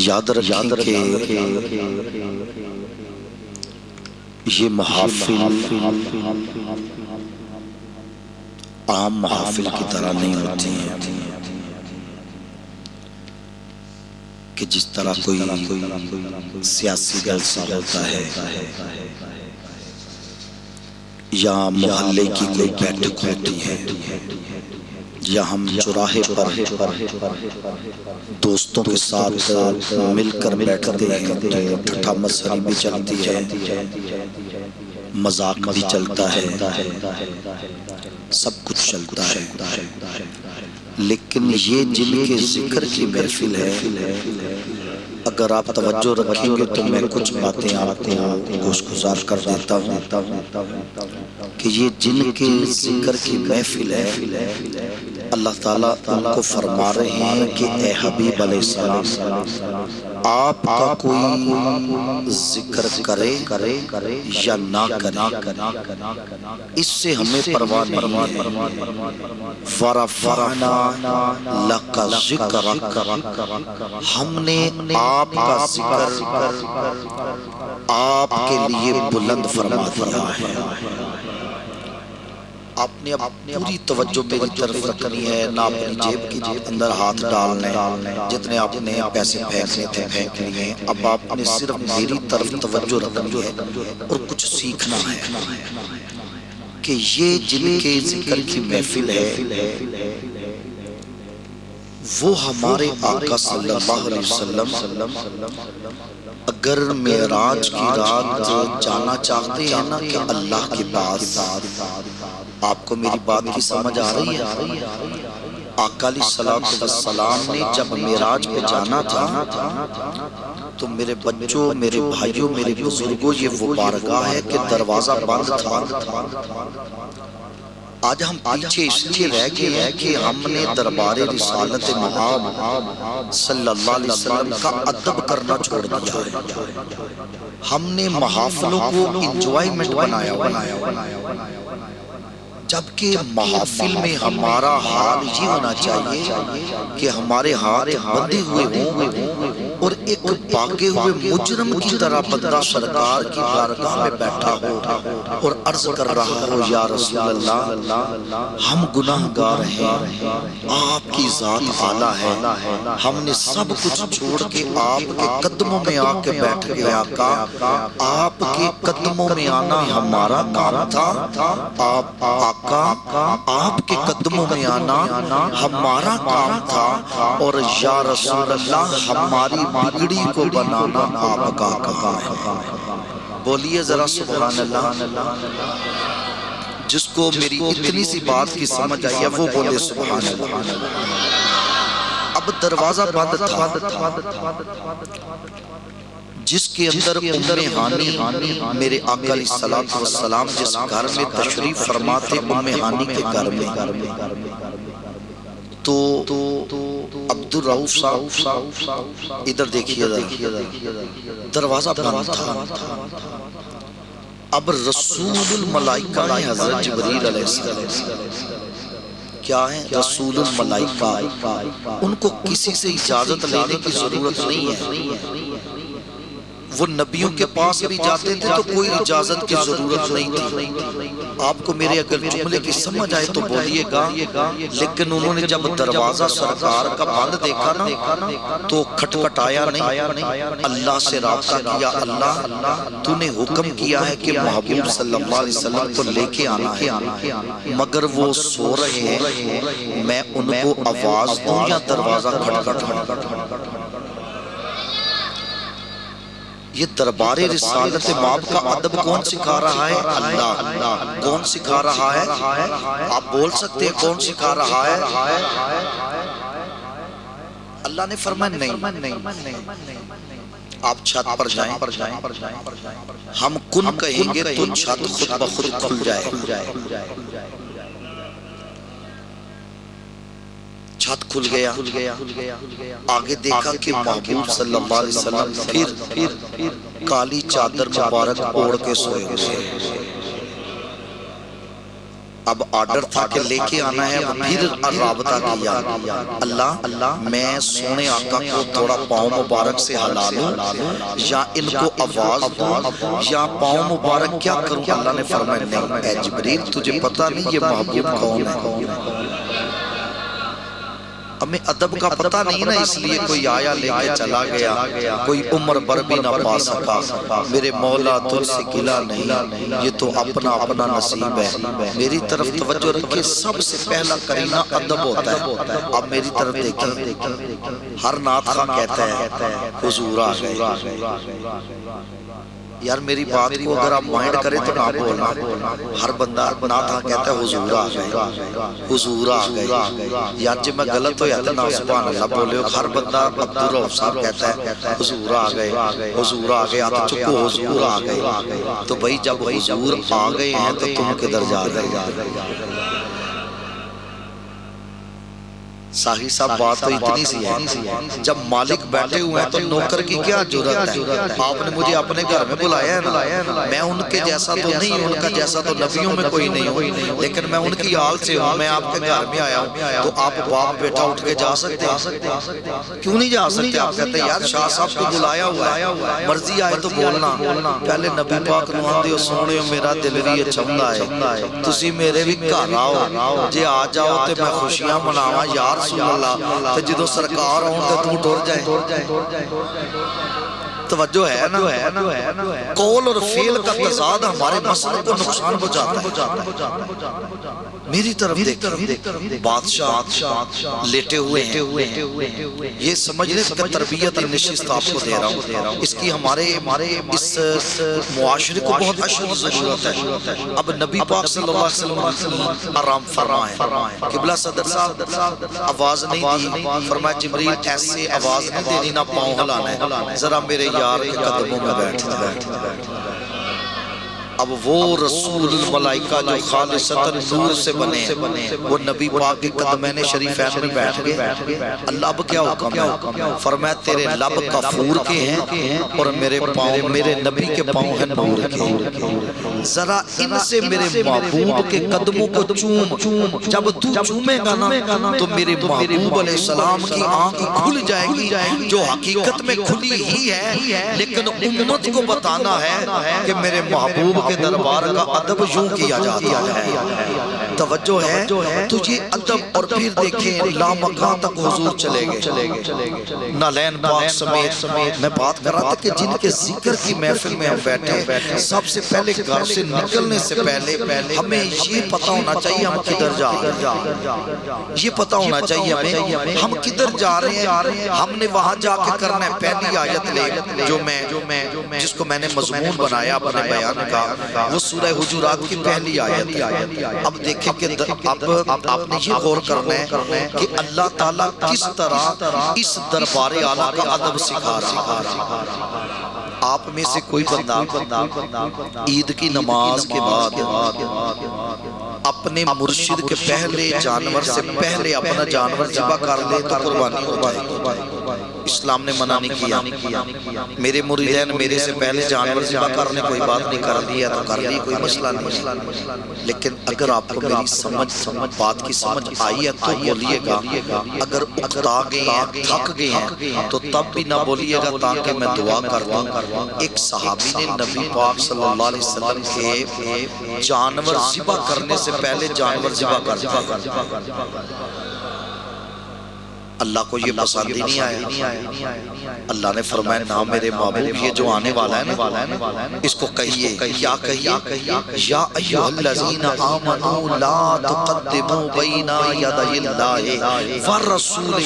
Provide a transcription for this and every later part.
یاد رکھیں کہ یہ محافل عام محافل کی طرح نہیں ہوتی ہیں کہ جس طرح کوئی سیاسی جلسہ ہوتا ہے یا محلے کی کوئی بیٹھک ہوتی ہے یا ہم چوراہے پر دوستوں کے ساتھ مل کر بیٹھتے ہیں تو ٹھٹھا مسخری بھی چلتی ہے، مذاق بھی چلتا ہے، سب کچھ چلتا ہے، لیکن یہ جن کے ذکر کی محفل ہے، اگر آپ توجہ رکھیں گے تو میں کچھ باتیں آپ کو گوش گزار کر دیتا ہوں کہ یہ جن کے ذکر کی محفل ہے، اللہ تعالیٰ ان کو فرما رہے ہیں کہ اے حبیب علیہ السلام، آپ کا کوئی ذکر کرے یا نہ کرے اس سے ہمیں پرواہ نہیں ہے۔ وَرَفَعْنَا لَكَ ذِكْرَكَ، ہم نے آپ کا ذکر آپ کے لیے بلند فرما دیا ہے۔ آپ نے اب پوری توجہ میری طرف رکھنی ہے، نہ اپنی جیب کی اندر ہاتھ ڈالنے، جتنے آپ نے پیسے پھینکنے تھے پھینک لیے، اب آپ نے صرف میری طرف توجہ رکھنی ہے اور کچھ سیکھنا ہے کہ یہ جن کے ذکر کی محفل ہے وہ ہمارے آقا صلی اللہ علیہ وسلم اگر معراج کی رات جانا چاہتے ہیں نا کہ اللہ کے پاس، آپ کو میری بات کی سمجھ آ رہی ہے؟ آقا علیہ السلام نے جب معراج پہ جانا تھا تو میرے بچوں، میرے بھائیوں، میرے بزرگوں، یہ وہ بارگاہ ہے کہ دروازہ بند تھا۔ آج ہم پیچھے اس لیے رہ گئے ہیں کہ ہم نے دربار رسالت مآب صلی اللہ علیہ وسلم کا ادب کرنا چھوڑ دیا ہے۔ ہم نے محافلوں کو انجوائمنٹ بنایا جبکہ محافل میں ہمارا حال یہ ہونا چاہیے کہ ہمارے ہاتھ بندھے ہوئے ہوں اور ایک بھاگے ہوئے مجرم کی طرح بندہ سرکار کی بارگاہ میں بیٹھا ہو اور عرض کر رہا ہو، یا رسول اللہ ہم گناہگار ہیں، آپ کی ذات اعلیٰ ہے، ہم نے سب کچھ چھوڑ کے آپ کے قدموں میں آ کے بیٹھ گئے۔ آقا، آپ کے قدموں میں آنا ہمارا کام تھا، آپ کے قدموں میں آنا ہمارا کام تھا، اور یا رسول اللہ ہماری بگڑی کو بنانا آپ کا کام ہے۔ بولیے ذرا سبحان اللہ۔ جس کو میری اتنی سی بات کی سمجھ آئی ہے وہ بولے سبحان اللہ۔ اب دروازہ بند تھا، جس کے اندر ام ہانی، میرے آقا علیہ السلام جس گھر میں تشریف فرما تھے، ام ہانی کے گھر میں، تو عبدالرؤف صاحب ادھر دیکھیے، دروازہ بند تھا۔ اب رسول الملائکہ نے حضرت جبریل علیہ السلام کیا ہے؟ رسول الملائکہ، ان کو کسی سے اجازت لینے کی ضرورت نہیں ہے۔ وہ نبیوں کے پاس بھی جاتے تھے تو کوئی اجازت کی ضرورت نہیں تھی۔ آپ کو میرے اگر جملے کی سمجھ آئے تو بولیے گا، لیکن انہوں نے جب دروازہ سرکار کا بند دیکھا نا تو کھٹکھٹایا نہیں، اللہ سے رابطہ کیا، اللہ تو نے حکم کیا ہے کہ محبوب صلی اللہ علیہ وسلم کو لے کے آنا ہے، مگر وہ سو رہے ہیں، میں ان کو آواز دوں یا دروازہ کھٹکھٹاؤں؟ یہ دربار رسالت مآب کا ادب کون سکھا رہا ہے؟ اللہ۔ کون سکھا رہا ہے؟ آپ بول سکتے ہیں کون سکھا رہا ہے؟ اللہ نے فرمایا نہیں، آپ چھت پر جائیں، ہم کن کہیں گے تو چھت خود بخود کھل جائے۔ چھت کھل گیا، آگے دیکھا کہ محبوب صلی اللہ علیہ وسلم پھر کالی چادر مبارک اوڑھ کے سوئے ہوئے۔ اب آرڈر تھا کہ لے کے آنا ہے، پھر رابطہ کیا، اللہ میں سونے آقا کو تھوڑا پاؤں مبارک سے ہلا لوں یا ان کو آواز دوں یا پاؤں مبارک کیا کروں؟ اللہ نے فرمایا نہیں اے جبریل تجھے پتہ نہیں یہ محبوب کون ہے؟ ہمیں ادب کا پتہ نہیں نا، اس لیے کوئی آیا لے کے چلا گیا، کوئی عمر بھر بھی نہ پا سکا۔ میرے مولا تجھ سے گلہ نہیں، یہ تو اپنا اپنا نصیب ہے۔ میری طرف توجہ رکھے، سب سے پہلا کرینہ ادب ہوتا ہے۔ اب میری طرف دیکھیں، ہر نعت خواہ کہتا ہے حضور آ گئے۔ یار میری بات کو اگر آپ مائنڈ کریں تو نہ بولنا، ہر بندہ نعت خواہ کہتا ہے حضور آ گئے، حضور آ گئے۔ یار جب میں غلط ہو جاتا نا سبحان اللہ بولے، ہر بندہ عبدالرؤف صاحب کہتا ہے حضور آ گئے، حضور آ گئے، آتے چکو حضور آ گئے۔ تو بھائی جب حضور آ گئے ہیں تو تم کدھر جا رہے؟ ساہی صاحب بات تو اتنی سی ہے، جب مالک بیٹھے ہوئے ہیں تو نوکر کی کیا جرات ہے؟ آپ نے مجھے اپنے گھر میں بلایا ہے نا، میں ان کے جیسا تو نہیں ہوں، ان کا جیسا تو نبیوں میں کوئی نہیں ہوں، لیکن میں ان کی حال سے ہوں، میں آپ کے گھر میں آیا ہوں، تو آپ باپ بیٹا اٹھ کے جا سکتے ہیں؟ کیوں نہیں جا سکتے؟ آپ کہتے ہیں یار شاہ صاحب کو بلایا ہوا ہے، مرضی آئے تو بولنا۔ پہلے نبی پاک نو آندے سونے میرا دل بھی اچھمدا ہے، تسی میرے بھی گھر آؤ، جے آ جاؤ تے میں خوشیاں مناواں یار رسول اللہ، تو جدو سرکار ہوں تو تم ٹور جائیں۔ توجہ ہے نا، قول اور فعل کا تضاد ہمارے مسئلے کو نقصان پہنچاتا ہے۔ میری طرف دیکھیں، بادشاہ لیٹے ہوئے ہیں، یہ سمجھ لیں کہ تربیت نشست آپ کو دے رہا ہوں، اس کی ہمارے اس معاشرے کو بہت اشد ضرورت ہے۔ اب نبی پاک صلی اللہ علیہ وسلم آرام فرمائیں، قبلہ صدر صاحب آواز نہیں دی، فرمایا جبریل ایسے آواز نہیں دینی، نہ پاؤں ہلانا ہے، ذرا میرے یار کے قدموں میں بیٹھ جائے۔ اب وہ رسول الملائکہ جو خالصتاً نور سے بنے، وہ نبی پاک کے قدمین شریفین میں بیٹھ گئے۔ اللہ اب کیا حکم ہے؟ فرمایا تیرے لب کافور کے ہیں اور میرے پاؤں، میرے نبی کے پاؤں ہیں نور کے، ذرا ان سے میرے محبوب کے قدموں کو چوم، جب تو چومے گا نا تو میرے محبوب علیہ السلام کی آنکھ کھل جائے گی، جو حقیقت میں کھلی ہی ہے، لیکن امت کو بتانا ہے کہ میرے محبوب کے دربار کا ادب یوں کیا جاتا ہے۔ توجہ ہے تو یہ ادب، اور پھر دیکھیں لامکان تک حضور چلے گئے، نالین پاک سمیت۔ میں بات کر رہا تھا کہ جن کے ذکر کی محفل میں ہم بیٹھے، سب سے پہلے گھر سے نکلنے سے پہلے ہمیں یہ پتہ ہونا چاہیے ہم کدھر جا رہے ہیں، یہ پتہ ہونا چاہیے ہمیں ہم کدھر جا رہے ہیں۔ ہم نے وہاں جا کے کرنا ہے پہلی آیت لے، جو میں جس کو میں نے مضمون بنایا اپنے بیان کا، وہ سورہ حجرات کی پہلی آیت ہے۔ اب دیکھیں کہ اب آپ نے یہ غور کرنا ہے کہ اللہ تعالیٰ کس طرح اس دربار اعلیٰ کا ادب سکھا رہا ہے۔ آپ میں سے کوئی بندہ عید کی نماز کے بعد اپنے مرشد کے پہلے جانور سے پہلے اپنا جانور ذبح کر لے تو قربانی ہو جائے گی، اسلام نے منع نہیں کیا۔ میرے مریدین میرے سے پہلے جانور ذبح کرنے کوئی بات نہیں کر لیا تو کر لی، کوئی مسئلہ نہیں، لیکن اگر آپ کو میری سمجھ بات کی سمجھ آئی ہے تو بولیے گا، اگر اکتا گئے ہیں تھک گئے ہیں تو تب بھی نہ بولیے گا تاکہ میں دعا کر دوں۔ ایک صحابی نے نبی پاک صلی اللہ علیہ وسلم کے جانور ذبح کرنے سے پہلے جانور ذبح کر دیا، اللہ کو یہ پسند ہی نہیں آیا۔ اللہ نے فرمایا نا میرے محبوب یہ جو آنے والا ہے نا اس کو کہیے، کیا کہیے؟ یا ایھا الذین آمنوا لا تقدموا بین یدی اللہ ورسولہ۔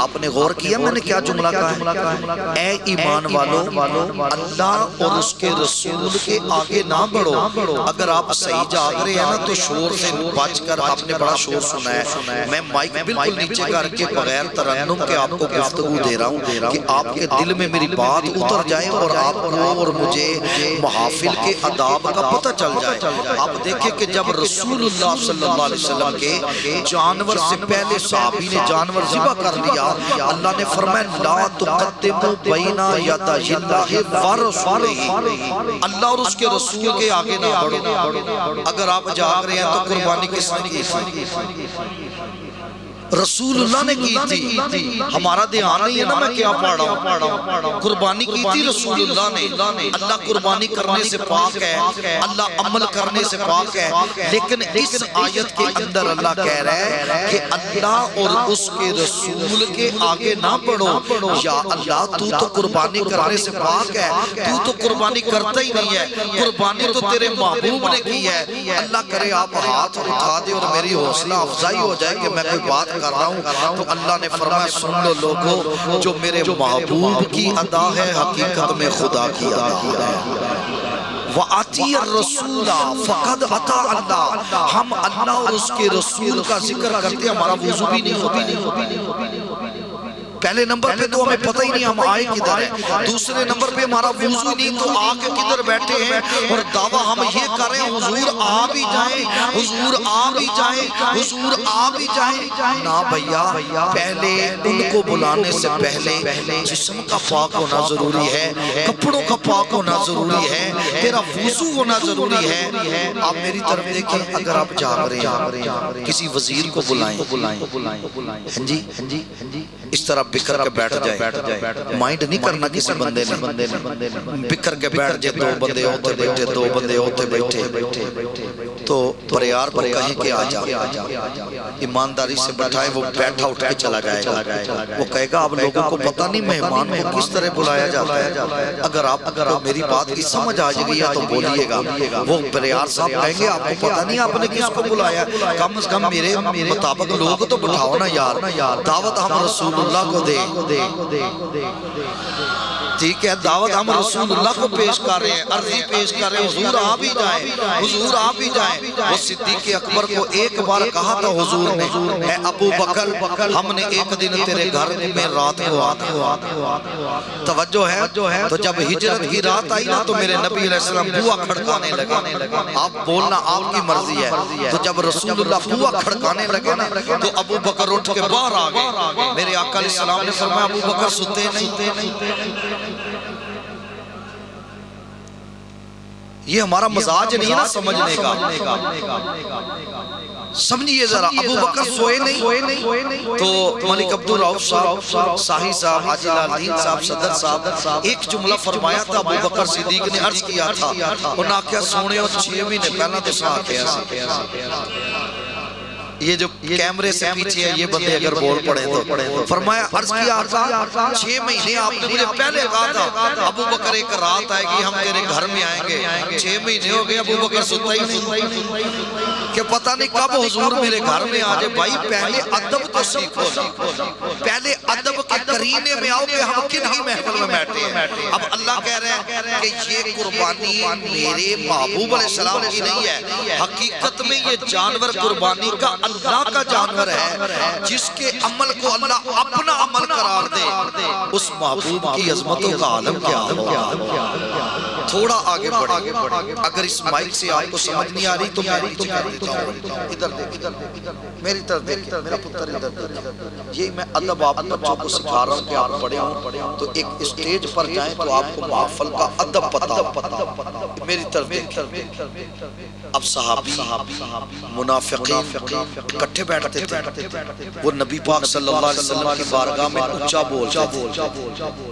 آپ نے غور کیا میں نے کیا جملہ کہا ہے؟ اے ایمان والو، اللہ اور اس کے رسول کے آگے نہ بڑھو۔ اگر آپ صحیح جاگ رہے ہیں نا تو شور سے بچ کر، آپ نے بڑا شور سنا ہے، میں مائک بالکل نیچے کر کے بغیر ترنم کے آپ کو گفتگو دے رہا ہوں کہ آپ کے دل میں میری بات اتر جائے اور آپ کو اور مجھے محافل کے آداب کا پتہ چل جائے۔ آپ دیکھیں کہ جب رسول اللہ صلی اللہ علیہ وسلم کے جانور سے پہلے صحابی نے جانور ذبح کر لیا، اللہ نے فرمایا لا تقدموا بین یدی اللہ ورسولہ، اللہ اور اس کے رسول کے آگے نہ بڑھو۔ اگر آپ جاگ رہے ہیں تو قربانی کس نے کی تھی؟ رسول اللہ نے کی تھی۔ ہمارا دھیان نہیں ہے نا میں کیا پڑھ رہا ہوں، قربانی کی تھی رسول اللہ نے۔ اللہ قربانی کرنے سے پاک ہے، اللہ عمل کرنے سے پاک ہے، لیکن اس آیت کے اندر اللہ کہہ رہا ہے کہ اللہ اور اس کے رسول کے آگے نہ بڑھو۔ یا اللہ تو قربانی کرنے سے پاک ہے، تو قربانی کرتا ہی نہیں ہے، قربانی تو تیرے محبوب نے کی ہے۔ اللہ کرے آپ ہاتھ اٹھا دے اور میری حوصلہ افزائی ہو جائے کہ میں کوئی بات کر رہا ہوں تو اللہ نے فرمایا سن لو لوگو، جو میرے محبوب کی ادا ہے حقیقت میں خدا کی ادا ہے۔ وَأَطِيعُوا الرَّسُولَ فَقَدْ أَطَاعَ اللَّهَ، ہم اللہ اور اس کے رسول کا ذکر کرتے ہیں، ہمارا وضو بھی نہیں ہوتا۔ پہلے نمبر پہ تو ہمیں پتہ ہی نہیں ہم آئے کدھر ہیں، دوسرے نمبر پہ ہمارا وضو نہیں تو آ کے کدھر بیٹھے ہیں، اور دعویٰ ہم یہ کر رہے ہیں حضور آ بھی جائیں، حضور آ بھی جائیں، حضور آ بھی جائیں۔ نا بھیا، پہلے ان کو بلانے سے پہلے جسم کا پاک ہونا ضروری ہے، کپڑوں کا پاک ہونا ضروری ہے، تیرا وضو ہونا ضروری ہے۔ آپ میری طرف دیکھیں، اگر آپ جاگ رہے ہیں کسی وزیر کو بلائیں، جی اس طرح بکر کے بیٹھ جائے، مائنڈ نہیں کرنا کسی بندے نے، بکر کے بیٹھ جائے، دو بندے ہوتے بیٹھے، دو بندے ہوتے بیٹھے تو پریار پر کہیں کہ آ جا، ایمانداری سے بٹھائے، وہ بیٹھا اٹھ کے چلا جائے گا، وہ کہے گا آپ لوگوں کو پتہ نہیں مہمان کو کس طرح بلایا جاتا ہے۔ اگر آپ کو میری بات کی سمجھ آ جائے گی تو بولیے گا، وہ پریار صاحب کہیں گے آپ کو پتہ نہیں آپ نے کس کو بلایا، کم از کم میرے مطابق لوگ تو بٹھاؤ نا یار، دعوت ہم رسول اللہ کو دے، ٹھیک ہے، دعوت ہم رسول اللہ کو پیش کر رہے ہیں، عرضی پیش کر رہے ہیں، حضور آ بھی جائیں، حضور آ بھی جائیں۔ وہ صدیق اکبر کو ایک بار کہا تھا حضور نے، اے ابو بکر ہم نے ایک دن تیرے گھر میں رات کو آنا، توجہ ہے، تو جب ہجرت کی رات آئی نا تو میرے نبی علیہ السلام بوا کھڑکانے لگے، آپ بولنا آپ کی مرضی ہے، تو جب رسول اللہ بوا کھڑکانے لگے نا تو ابو بکر اٹھ کے باہر آ گئے۔ میرے آقا علیہ السلام نے فرمایا ابو بکر ستے نہیں، یہ ہمارا مزاج نہیں ہے نا سمجھنے کا، سمجھئے ذرا، ابو بکر سوئے نہیں تو ملک عبدالرؤف صاحب، ساہی صاحب، حاجی لال دین صاحب، صدر صاحب ایک جملہ فرمایا تھا، ابو بکر صدیق نے عرض کیا تھا، انہوں نے کیا سونے اور 6 مہینے پہلا تو سا کیا یہ جو کیمرے سے پیچھے ہے یہ بندے اگر بول پڑے تو فرمایا عرض کیا تھا 6 مہینے آپ نے مجھے پہلے کہا تھا ابو بکر ایک رات آئے گی ہم تیرے گھر میں آئیں گے، 6 مہینے ہو گئے ابو بکر ستا ہی نہیں کہ پتہ نہیں کب حضور میرے گھر میں آ جائے۔ بھائی پہلے ادب تو سیکھو، پہلے ادب کے قرینے میں آؤ کہ ہم کن ہی محفل میں بیٹھے ہیں۔ اب اللہ کہہ رہے ہیں کہ یہ قربانی میرے محبوب علیہ السلام کی نہیں ہے، حقیقت میں یہ جانور قربانی کا اللہ کا جانور ہے، جس کے عمل کو اللہ اپنا عمل قرار دے، اس محبوب کی عظمتوں کا عالم کیا ہوگا۔ تھوڑا آگے بڑھیں، اگر اس مائک سے آپ کو سمجھ نہیں آ رہی تو میں پیچھے کر دیتا ہوں، ادھر دیکھ، میری طرف دیکھ، میرا پتر ادھر دیکھ۔ یہ میں ادب آپ بچوں کو سکھا رہا ہوں کہ آپ بڑے ہوں تو ایک اسٹیج پر جائیں تو آپ کو محفل کا ادب پتہ، میری طرف دیکھ۔ اب صحابی منافقین اکٹھے بیٹھتے تھے، وہ نبی پاک صلی اللہ علیہ وسلم کی بارگاہ میں اچھا بولتے تھے،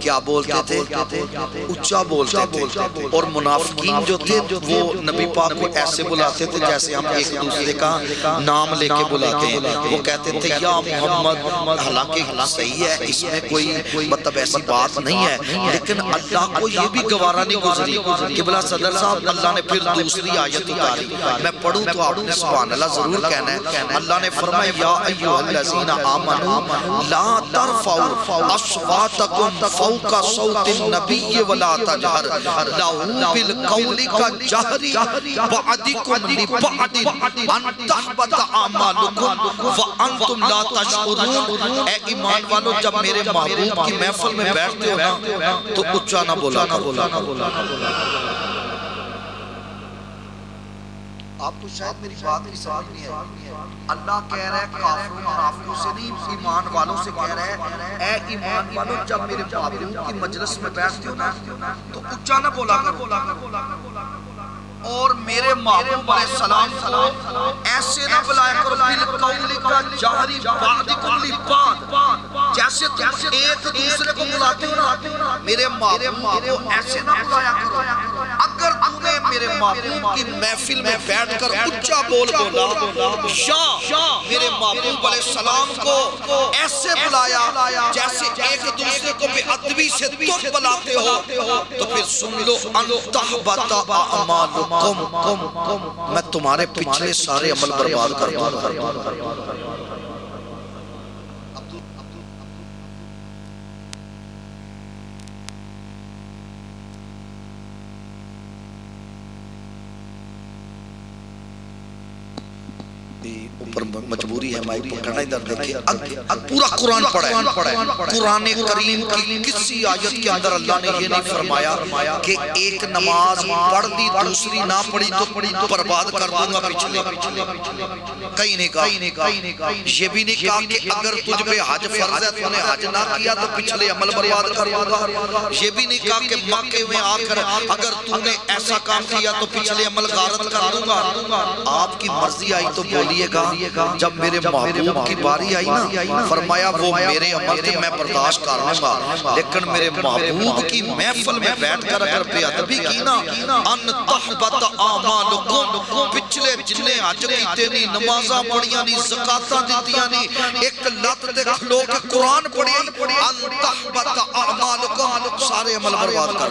کیا بولتے تھے؟ اچھا بولتے تھے، اور منافقین جو تھے وہ نبی پاک کو ایسے بلاتے تھے جیسے ہم ایک دوسرے کا نام لے کے بلاتے ہیں، وہ کہتے تھے یا محمد، حالانکہ صحیح ہے اس میں کوئی مطلب ایسی بات نہیں ہے، لیکن اللہ کو یہ بھی گوارا نہیں گزری کہ بلا صدر صاحب اللہ نے پھر دوسری آیت اتاری، میں پڑھوں تو آپ نے سبحان اللہ ضرور کہنا ہے۔ اللہ نے فرمایا یا ایھا الذین آمنوا لا ترفعوا اصواتکم فوق صوت النبی ولا تجہر لہ بالقول كجهر بعضكم لبعض ان تحبط اعمالكم وانتم لا تشعرون. اے ایمان والو جب میرے محبوب کی محفل میں بیٹھتے ہو نا تو اونچا نہ بولا کرو. آپ کو شاید میری بات کی سمجھ نہیں ہے. اللہ کہہ رہا ہے کافروں منافقوں سے نہیں ایمان والوں سے کہہ رہا ہے اے ایمان والوں جب میرے محبوب کی مجلس میں بیٹھتے ہو نا تو اونچا نہ بولا کرو اور میرے محبوب علیہ السلام کو ایسے نہ بلایا کرو بالقول کا جہری بعضکم لبعض. جیسے تم ایک دوسرے کو بلاتے ہو نا میرے محبوب کو ایسے نہ بلایا کرو. اگر تم نے میرے محبوب کی محفل میں بیٹھ کر اونچا بول بولا یا میرے محبوب علیہ السلام کو ایسے بلایا جیسے ایک دوسرے کو بے ادبی سے تم بلاتے ہو تو پھر سن لو ان تحبط اعمالکم میں تمہارے پچھلے سارے عمل برباد کر دوں گا. اوپر مجبوری ہے مائک پکڑنا. ادھر دیکھیں پورا قرآن پڑھا ہے. قرآن کریم کی کسی آیت کے اندر اللہ نے یہ نہیں فرمایا کہ ایک نماز پڑھ دی دوسری نہ پڑھی تو برباد کر دوں گا پچھلے. کہیں نہیں کہا. یہ بھی نہیں کہا کہ اگر تجھ پہ حج فرض ہے تو نے حج نہ کیا تو پچھلے عمل برباد کر دوں گا. یہ بھی نہیں کہا کہ مکے میں آ کر اگر تو نے ایسا کام کیا تو پچھلے عمل غارت کر دوں گا. آپ کی مرضی آئی تو بولیے گا. جب میرے محبوب کی باری آئی نا فرمایا وہ میرے عمل تھے میں برداشت کر لوں گا لیکن میرے محبوب کی محفل میں بیٹھ کر اگر بے ادبی کی نا ان تحبط اعمالکم پچھلے جننے حج کیتے نہیں نمازاں پڑھیاں نہیں زکاتاں دیتیاں نہیں ایک لت تے کھلو کے قرآن پڑھی ان تحبط اعمالکم سارے عمل برباد کر.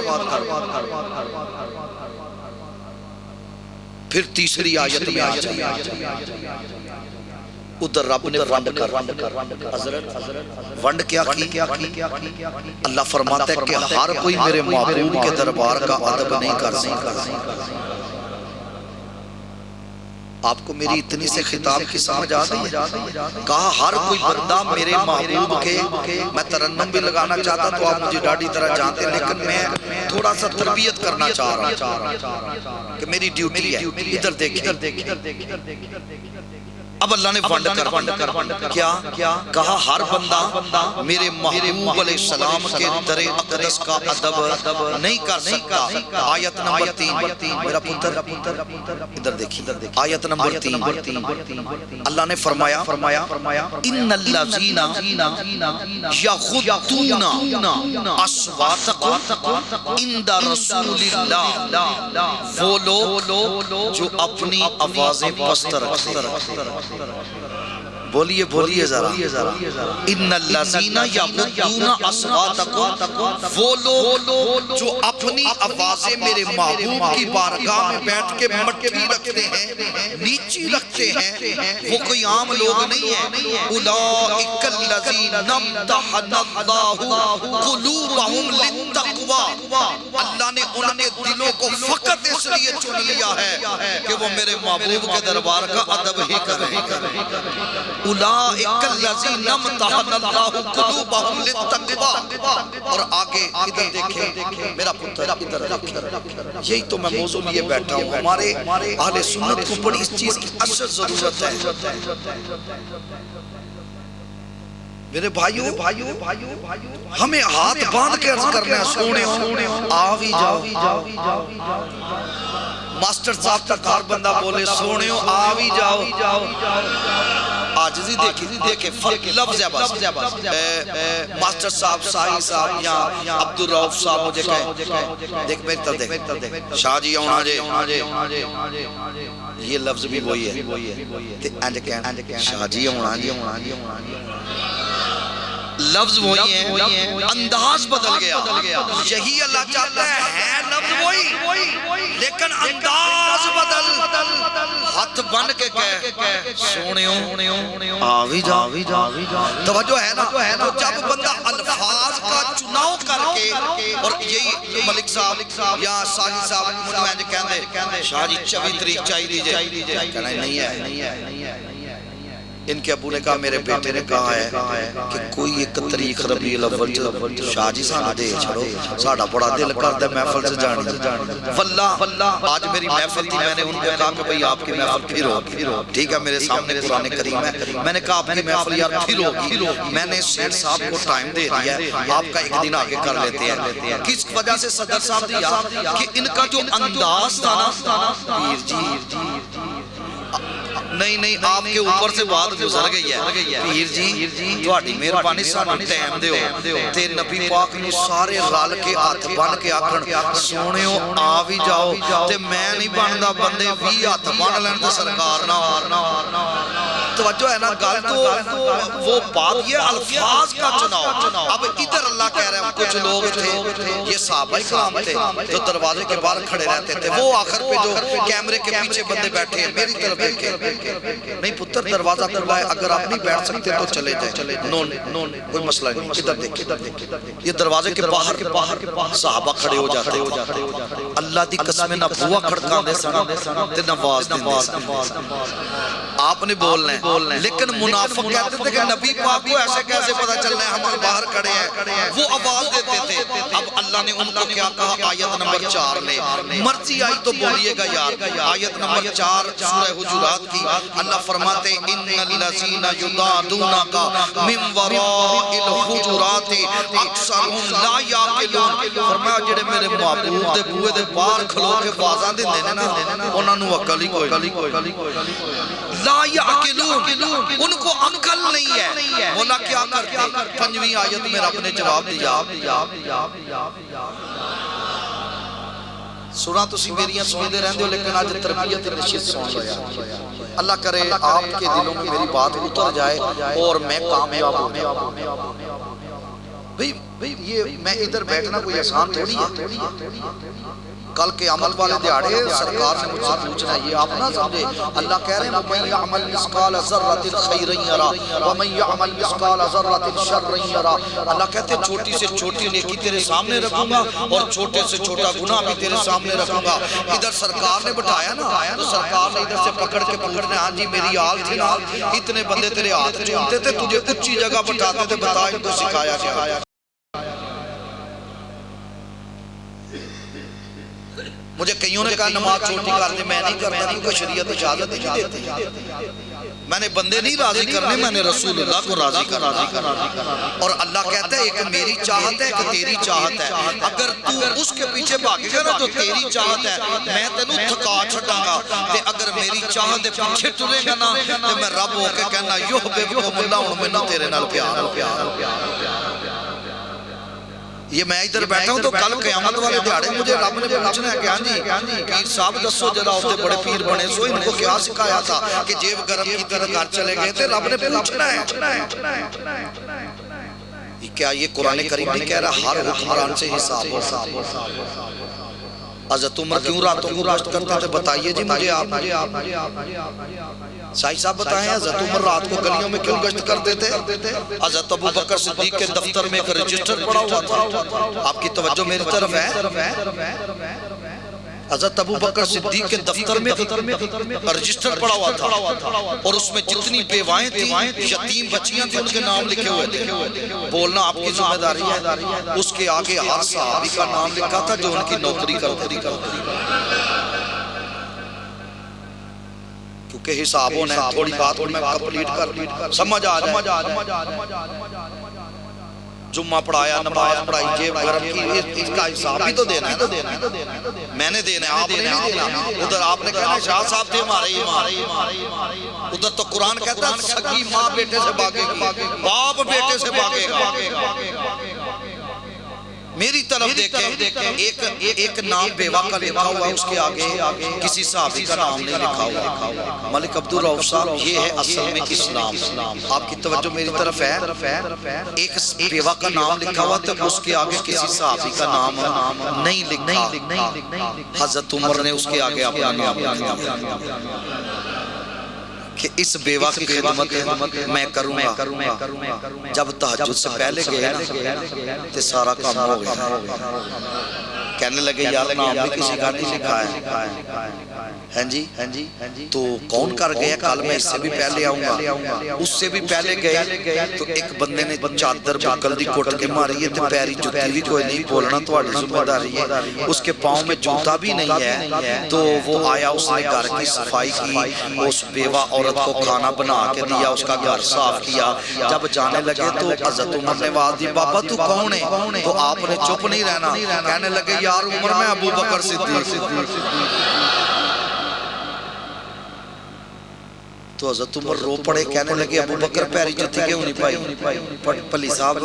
پھر تیسری آیت میں آ جائے ادھر رب نے ونڈ کر ونڈ کیا کی. اللہ فرماتا ہے کہ ہر کوئی میرے محبوب کے دربار کا ادب نہیں کر سکتا. آپ کو میری اتنی سے خطاب کی سمجھ آ گئی ہے. کہا ہر کوئی بندہ میرے محبوب کے میں ترنم بھی لگانا چاہتا تو آپ مجھے ڈاڈی طرح جانتے لیکن میں تھوڑا سا تربیت کرنا چاہ رہا ہوں کہ میری ڈیوٹی ہے. ادھر دیکھیں اب اللہ نے ونڈ کر کیا کہا ہر بندہ میرے محبوب علیہ السلام کے در اقدس کا ادب نہیں کر سکتا. آیت نمبر 3 میرا پتر ادھر دیکھیں آیت نمبر 3 اللہ نے فرمایا ان الذین یغضون اصواتهم عند رسول اللہ وہ لوگ جو اپنی آوازیں پست رکھتے. بولیے ذرا ان الذین یغضون اصواتهم وہ لوگ جو اپنی آوازیں میرے محبوب کی بارگاہ میں بیٹھ کے مٹی رکھتے ہیں نیچی رکھتے ہیں وہ کوئی عام لوگ نہیں ہیں. اولئک الذین امتحن اللہ قلوبہم للتقوی اللہ نے ان کے دلوں کو فقط اس لیے چن لیا ہے کہ وہ میرے محبوب کے دربار کا ادب ہی کریں. اولئک الذین امتحن اللہ قلوبہم للتقوی. اور آگے ادھر دیکھیں میرا پتر ادھر دیکھیں یہی تو میں موضوع لیے بیٹھا ہوں. ہمارے اہل سنت کو بڑی اس چیز کی اشد ضرورت ہے. میرے بھائیوں ہمیں ہاتھ باندھ کے عرض کرنا ہے سونے آوی جاؤ. ماسٹر صاحب تک ہر بندہ بولے سونے آوی جاؤ. آجزی دیکھیں فرق لفظ ہے بس. ماسٹر صاحب سائی صاحب یا عبدالرؤف صاحب مجھے کہیں دیکھ بہتر دیکھ شاہ جی آنا جے یہ لفظ بھی وہی ہے. شاہ جی آنا جے لفظ وہی ہے انداز بدل گیا. یہی اللہ چاہتا ہے لفظ وہی لیکن انداز بدل. ہاتھ بن کے کہہ سونیوں آوی جا. توجہ ہے نا. تو جب بندہ الفاظ کا چناؤ کر کے اور یہی ملک صاحب یا ساہی صاحب مجھے کہندے شاہ جی 24 تاریخ چاہی دیجئے کہنا نہیں ہے ان کے ابو نے کہا میرے بیٹے نے کہا ہے کہ کوئی ایک تاریخ ربیع الاول شاہ جی سانو دے چھڑو ساڑھا بڑا دل کرتا ہے محفل سے جانی واللہ آج میری محفل تھی میں نے ان کو کہا کہ بھئی آپ کی محفل پھر ہوگی ٹھیک ہے میرے سامنے قرآن کریم ہے میں نے کہا آپ کی محفل یار پھر ہوگی میں نے سیٹ صاحب کو ٹائم دے دیا ہے آپ کا ایک دن آگے کر لیتے ہیں کس وجہ سے صدر صاحب دیا کہ ان کا جو انداز تھا نا پیر جی نہیں آپ کے اوپر سے بات گزر گئی ہے پیر جی تہاڈی مہربانی سانو ٹائم دیو تے نبی پاک نو سارے رل کے ہاتھ بن کے آکھن سونیو آ بھی جاؤ تے میں نہیں بندا بندے 20 ہاتھ بن لین تے سرکار نہ توجہ ہے نا گل تو وہ بات یہ الفاظ کا چناؤ اب ادھر اللہ کہہ رہے ہیں کچھ لوگ تھے یہ صحابہ کرام تھے جو دروازے کے باہر کھڑے رہتے تھے وہ آخر پہ جو کیمرے کے پیچھے بندے بیٹھے ہیں میری طرف دیکھیں نہیں پتر دروازہ کھلا ہے اگر آپ نہیں بیٹھ سکتے تو چلے جائیں نو کوئی مسئلہ نہیں ادھر دیکھیں یہ دروازے کے باہر صحابہ کھڑے ہو جاتے اللہ دی قسم نہ بوا کھڑکاں دے سن تے نواز دے سن آپ نے بولنا ہے لیکن منافق کہتے تھے کہ نبی پاک کو ایسے کیسے پتہ چلنا ہے ہم باہر کھڑے ہیں وہ آواز دیتے تھے اب اللہ نے ان کو کیا کہا آیت نمبر 4 میں مرضی آئی تو بولیے گا یار آیت نمبر 4 سورہ حجرات کی اللہ فرماتے ان الذین یضادونک من وراء الحجرات اکثرهم لا یعقلون فرمایا جڑے میرے محبوب دے بوئے دے باہر کھلو کے آوازاں دیندے نے نا انہاں نوں عقل ہی کوئی لا یعقلون ان کو عقل نہیں ہے مولا کیا کرتے 5ویں آیت میں رب نے جواب دیا سنا تسی میریاں سوندے رہندے ہو لیکن آج تربیت نشست سن رہا اللہ کرے آپ کے دلوں میں میری بات اتر جائے اور میں کامیاب ہوں بھئی یہ میں ادھر بیٹھنا کوئی آسان تھوڑی ہے کل قیامت والے دیہاڑے سرکار سے مجھ سے پوچھنا ہے یہ آپ نہ سمجھے اللہ کہہ رہے ہیں وَمَن يَعْمَلْ مِثْقَالَ ذَرَّةٍ خَيْرًا يَرَهُ وَمَن يَعْمَلْ مِثْقَالَ ذَرَّةٍ شَرًّا يَرَهُ اللہ کہتے ہیں چھوٹی سے چھوٹی نیکی تیرے سامنے رکھوں گا اور چھوٹے سے چھوٹا گناہ بھی تیرے سامنے رکھوں گا ادھر سرکار نے بٹھایا نا تو سرکار نے ادھر سے پکڑ کے پوچھنا ہاں جی میری آل تھی نا اتنے بندے تیرے ہاتھ چومتے تھے تجھے اچھی جگہ بٹھاتے تھے بتا ان کو سکھایا کیا مجھے کئیوں نے کہا نماز چھوٹی کر دے میں نہیں کرتا کیونکہ شریعت اجازت نہیں دیتی میں نے بندے نہیں راضی کرنے میں نے رسول اللہ کو راضی کرنا اور اللہ کہتا ہے ایک میری چاہت ہے ایک تیری چاہت ہے اگر تو اس کے پیچھے بھاگے گا نا جو تیری چاہت ہے میں تینوں تھکا چھڑاں گا تے اگر میری چاہت دے پیچھے ٹرے گا نا تے میں رب ہو کے کہنا یحببکم اللہ ہن میں تیرے نال پیار یہ میں ادھر بیٹھا ہوں تو کل قیامت والے دیہاڑے مجھے رب نے پوچھنا ہے کہ ہاں جی پیر صاحب دسو جرا ہوتے بڑے پیر بنے سو ان کو کیا سکھایا تھا کہ جیب گرم کی طرح گھر چلے گئے تھے رب نے پوچھنا ہے کیا یہ قرآن کریم نہیں کہہ رہا ہر حکمران سے حساب ہو حضرت عمر کیوں راتوں کو گشت کرتے تھے بتائیے جی مجھے آپ شاہی صاحب بتائیں حضرت عمر رات کو گلیوں میں کیوں گشت کرتے تھے حضرت ابو بکر صدیق کے دفتر میں ایک رجسٹر پڑا ہوا تھا آپ کی توجہ میری طرف ہے حضرت ابو بکر صدیق کے دفتر میں رجسٹر پڑا ہوا تھا اور اس میں جتنی بیوائیں تھیں یتیم بچیاں تھیں ان کے نام لکھے ہوئے تھے بولنا آپ کی ذمہ داری ہے اس کے آگے ہر صحابی کا نام لکھا تھا جو ان کی نوکری کرتے کیونکہ حساب ہونا ہے تھوڑی بات میں کمپلیٹ کر سمجھ آ جائے جمعہ پڑھایا نماز پڑھائی جیب گرم کی اس کا حساب بھی تو دینا ہے میں نے دینا ہے آپ نے نہیں دینا ادھر آپ نے کہنا شاہ صاحب تھے ہمارے ادھر تو قرآن کہتا ہے سگی ماں بیٹے سے بھاگے گی باپ بیٹے سے بھاگے گا میری طرف دیکھیں ایک نام بیوہ کا لکھا ہوا اس کے آگے کسی صحابی کا نام نہیں لکھا ہوا ملک عبدالرؤف صاحب یہ ہے اصل میں اسلام آپ کی توجہ میری طرف ہے ایک بیوہ کا نام لکھا ہوا تو اس کے آگے کسی صحابی کا نام نہیں لکھا حضرت عمر نے اس کے آگے اپنا نام لکھا کہ اس بیوہ کی خدمت میں کروں گا. جب تہجد سے پہلے گئے نا تو سارا کام ہو گیا. کہنے لگے یار نام بھی کسی کا نہیں لکھا ہے. ہاں جی تو کون کر گیا؟ کل میں اس سے بھی پہلے آؤں گا. اس سے بھی پہلے گئے تو ایک بندے نے چادر بکل دی کٹ کے ماری ہے تو پیری جوتی بھی کوئی نہیں. بولنا تو آڑی ذمہ داری ہے. اس کے پاؤں میں جوتا بھی نہیں ہے. تو وہ آیا, اس نے گھر کی صفائی کی, اس بیوہ عورت کو کھانا بنا کے دیا, اس کا گھر صاف کیا. جب جانے لگے تو حضرت عمر نے آواز دی, بابا تو کون ہے؟ تو آپ نے چپ نہیں رہنا. کہنے لگے یار عمر میں ابو بکر صدیق. تو حضرت عمر رو پڑے. کہنے لگے ابو بکر پیری جوتی کیوں نہیں پائی؟ پلی صاحب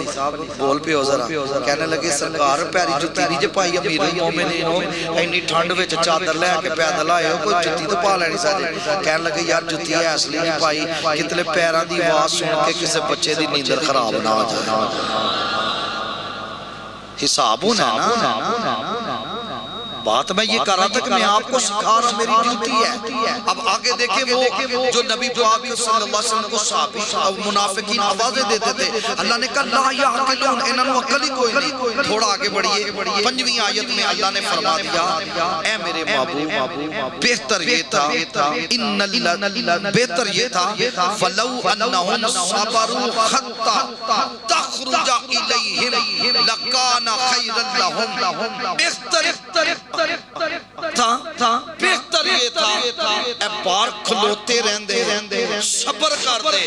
بول پہ ہو ذرا. کہنے لگے سرکار پیری جوتی نہیں جے پائی امیر المومنین ہو, اینی ٹھنڈ وچ چادر لے کے پیدل آئے ہو, کوئی جوتی تو پا لینی سارے. کہنے لگے یار جوتی ہے اصلی نہیں پائی, کتنے پیراں دی آواز سن کے کسی بچے دی نیندر خراب نہ ہو جائے. حساب ہونا نا. بات میں یہ کر رہا تھا کہ میں آپ کو سکھا رہا, میری ڈیوٹی ہے. اب آگے دیکھیں وہ جو نبی پاک صلی اللہ علیہ وسلم کو صحابی منافقین آوازیں دیتے تھے, اللہ نے کہا لا یعقلون, انہوں نے عقل ہی کوئی نہیں. تھوڑا آگے بڑھئے, 5ویں آیت میں اللہ نے فرما دیا, اے میرے محبوب بہتر یہ تھا, بہتر یہ تھا فَلَوْ أَنَّهُمْ صَبَرُوا حَتَّى تَخْرُجَ إِلَيْهِمْ لَكَانَ خَيْرًا لَهُمْ. بہتر یہ تھا اے بار کھلوتے رہندے, صبر کر دے,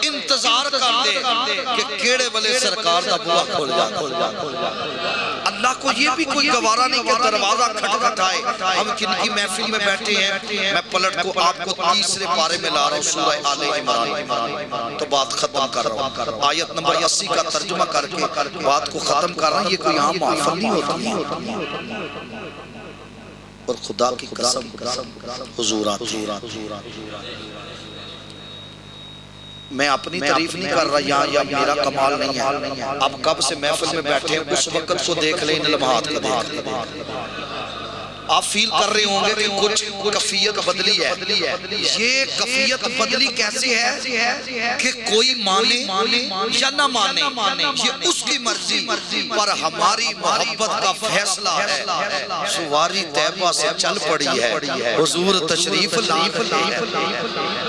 انتظار کر دے کہ کیڑے والے سرکار دا بوا کھول جا. اللہ کو یہ بھی کوئی گوارا نہیں کہ دروازہ کھٹکھٹائے. ہم کن کی محفل میں بیٹھے ہیں, میں پلٹ کو آپ کو 3 پارے میں لا رہا ہوں سورہ آل عمران, تو بات ختم کر رہا ہوں. آیت نمبر 80 کا ترجمہ کر کے بات کو ختم کر رہا ہوں. یہ کوئی عام محفل نہیں ہوتی. اور خدا کی قسم حضورات, میں اپنی تعریف نہیں کر رہا یا میرا کمال نہیں ہے. اب کب سے محفل میں بیٹھے ہیں اس وقت کو دیکھ لیں, ان لمحات کو دیکھ لیں. آپ فیل کر رہے ہوں گے کہ کچھ کفیت بدلی ہے. یہ کفیت بدلی کیسے ہے کہ کوئی مانے یا نہ مانے, یہ اس کی مرضی, پر ہماری محبت کا فیصلہ ہے. سواری طیبہ سے چل پڑی ہے, حضور تشریف لائے.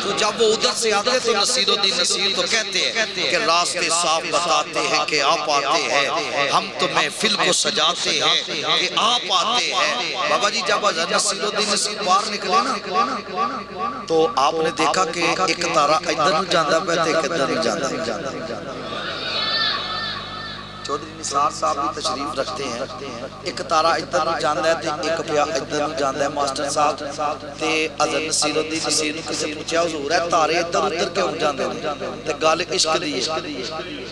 تو جب وہ ادھر سے آتے تو نصیر الدین نصیر تو کہتے ہیں کہ راستے صاف بتاتے ہیں کہ آپ آتے ہیں, ہم تو محفل کو سجاتے ہیں کہ آپ آتے ہیں. بابا جی جب حضرت نصیر الدین نصیر باہر نکلے نا تو آپ نے دیکھا کہ ایک تارہ ادھر نو جاندہ پہ تے ایک ادھر نو جاندہ. چودھری نثار صاحب بھی تشریف رکھتے ہیں. ایک تارہ ادھر نو جاندہ ہے تے ایک پیا ادھر نو جاندہ ہے. ماسٹر صاحب تے حضرت نصیر الدین نصیر نے کسے پوچھا حضور ہے تارے ادھر ادھر کیوں جاندے ہیں؟ تے گال عشق دی ہے.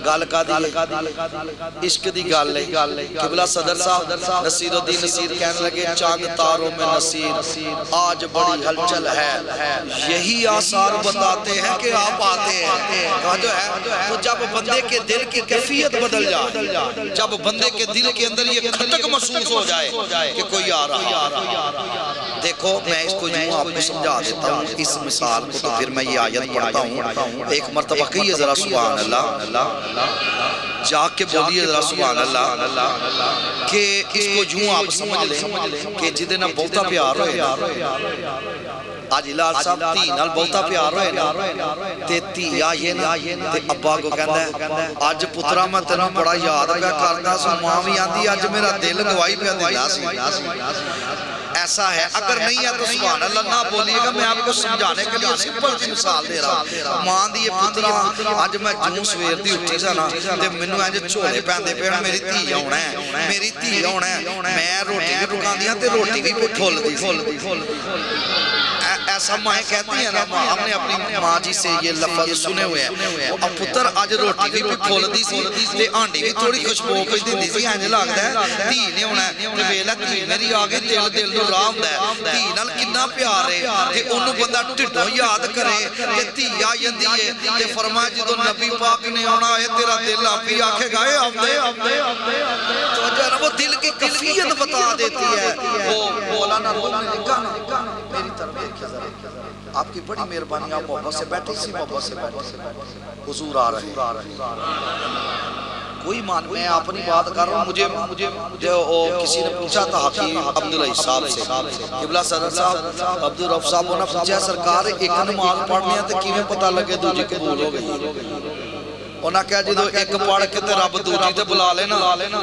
گال کا دی عشق دی گال ہے. قبلہ صدر صاحب نصیر الدین نصیر کہنے لگے چاند تاروں میں نصیر آج بڑی ہلچل ہے, یہی آثار بتاتے ہیں کہ آپ آتے ہیں. جو ہے تو جب بندے کے دل کی کیفیت بدل جائے, جب بندے کے دل کے اندر یہ کھٹک محسوس ہو جائے کہ کوئی آ رہا. دیکھو میں اس کو یوں آپ کو سمجھا دیتا ہوں اس مثال کو, تو پھر میں یہ آیت پڑھتا ہوں. ایک مرتبہ کہیے ذرا سبحان اللہ, جا کے بولیے ذرا سبحان اللہ, کہ اس کو یوں آپ سمجھ لیں کہ جدے نہ بہتا پیار ہوئے. آج الہار صاحب تھی نال بہتا پیار ہوئے نا, تے تھی آئیے نا تے ابا کو کہندہ ہے آج پترہ میں تنہوں بڑا یاد پہ کرتا سو, ماں بھی آندھی آج میرا دل گواہی پہ دینا سی. ایسا ہے, اگر نہیں ہے تو سبحان اللہ نہ بولیے گا. میں آپ کو سمجھانے کے لیے سمپل سی مثال دے رہا ہوں. ماں دی یہ پترہ آج میں جوں سویر دی اٹھی سا نا تے منو آج چھوڑے پہندے پہن میری تھی ہونا ہے, میری تھی ہونا ہے. میں روٹی بھی پکان دیا تے روٹی بھی پھول دی. ایسا ماں کہتی ہیں نا, ہم نے اپنی ماں جی سے یہ لفظ سنے ہوئے ہیں. اب پتر آج روٹی بھی کھول دی سی تے آنڈی بھی تھوڑی خوشبو کچھ دی سی. آنجے لگتا ہے تھی نے ہونا ہے تے ویلا تھی میری آگے دل نو راہ ہوندا ہے. تھی نال کتنا پیار ہے تے اونوں بندہ ڈھڈوں یاد کرے کہ تھی آ جاندی ہے تے فرمایا جدوں نبی پاک نے آنا ہے تیرا دل آپ ہی آکھے گا اے آندے. تو جو ہے نا وہ دل کی کیفیت بتا دیتی ہے۔ وہ مولانا روم نے لکھا نا، میری طرف دیکھیں ذرا، آپ کی بڑی مہربانی، آپ محبت سے بیٹھے، اسی محبت سے بیٹھے، حضور آ رہے ہیں۔ کوئی مان، میں اپنی بات کر رہا ہوں، مجھے جو کسی نے پوچھا تھا حکیم عبداللہ صاحب سے، قبلہ صدر صاحب عبدالرف صاحب، انہوں نے پوچھا سرکار ایک نماز پڑھنی ہے تو کیویں پتہ لگے دوجی قبول ہو گئی؟ انہاں کہا جدو ایک پڑھ کے تے رب دوجی تے بلا لینا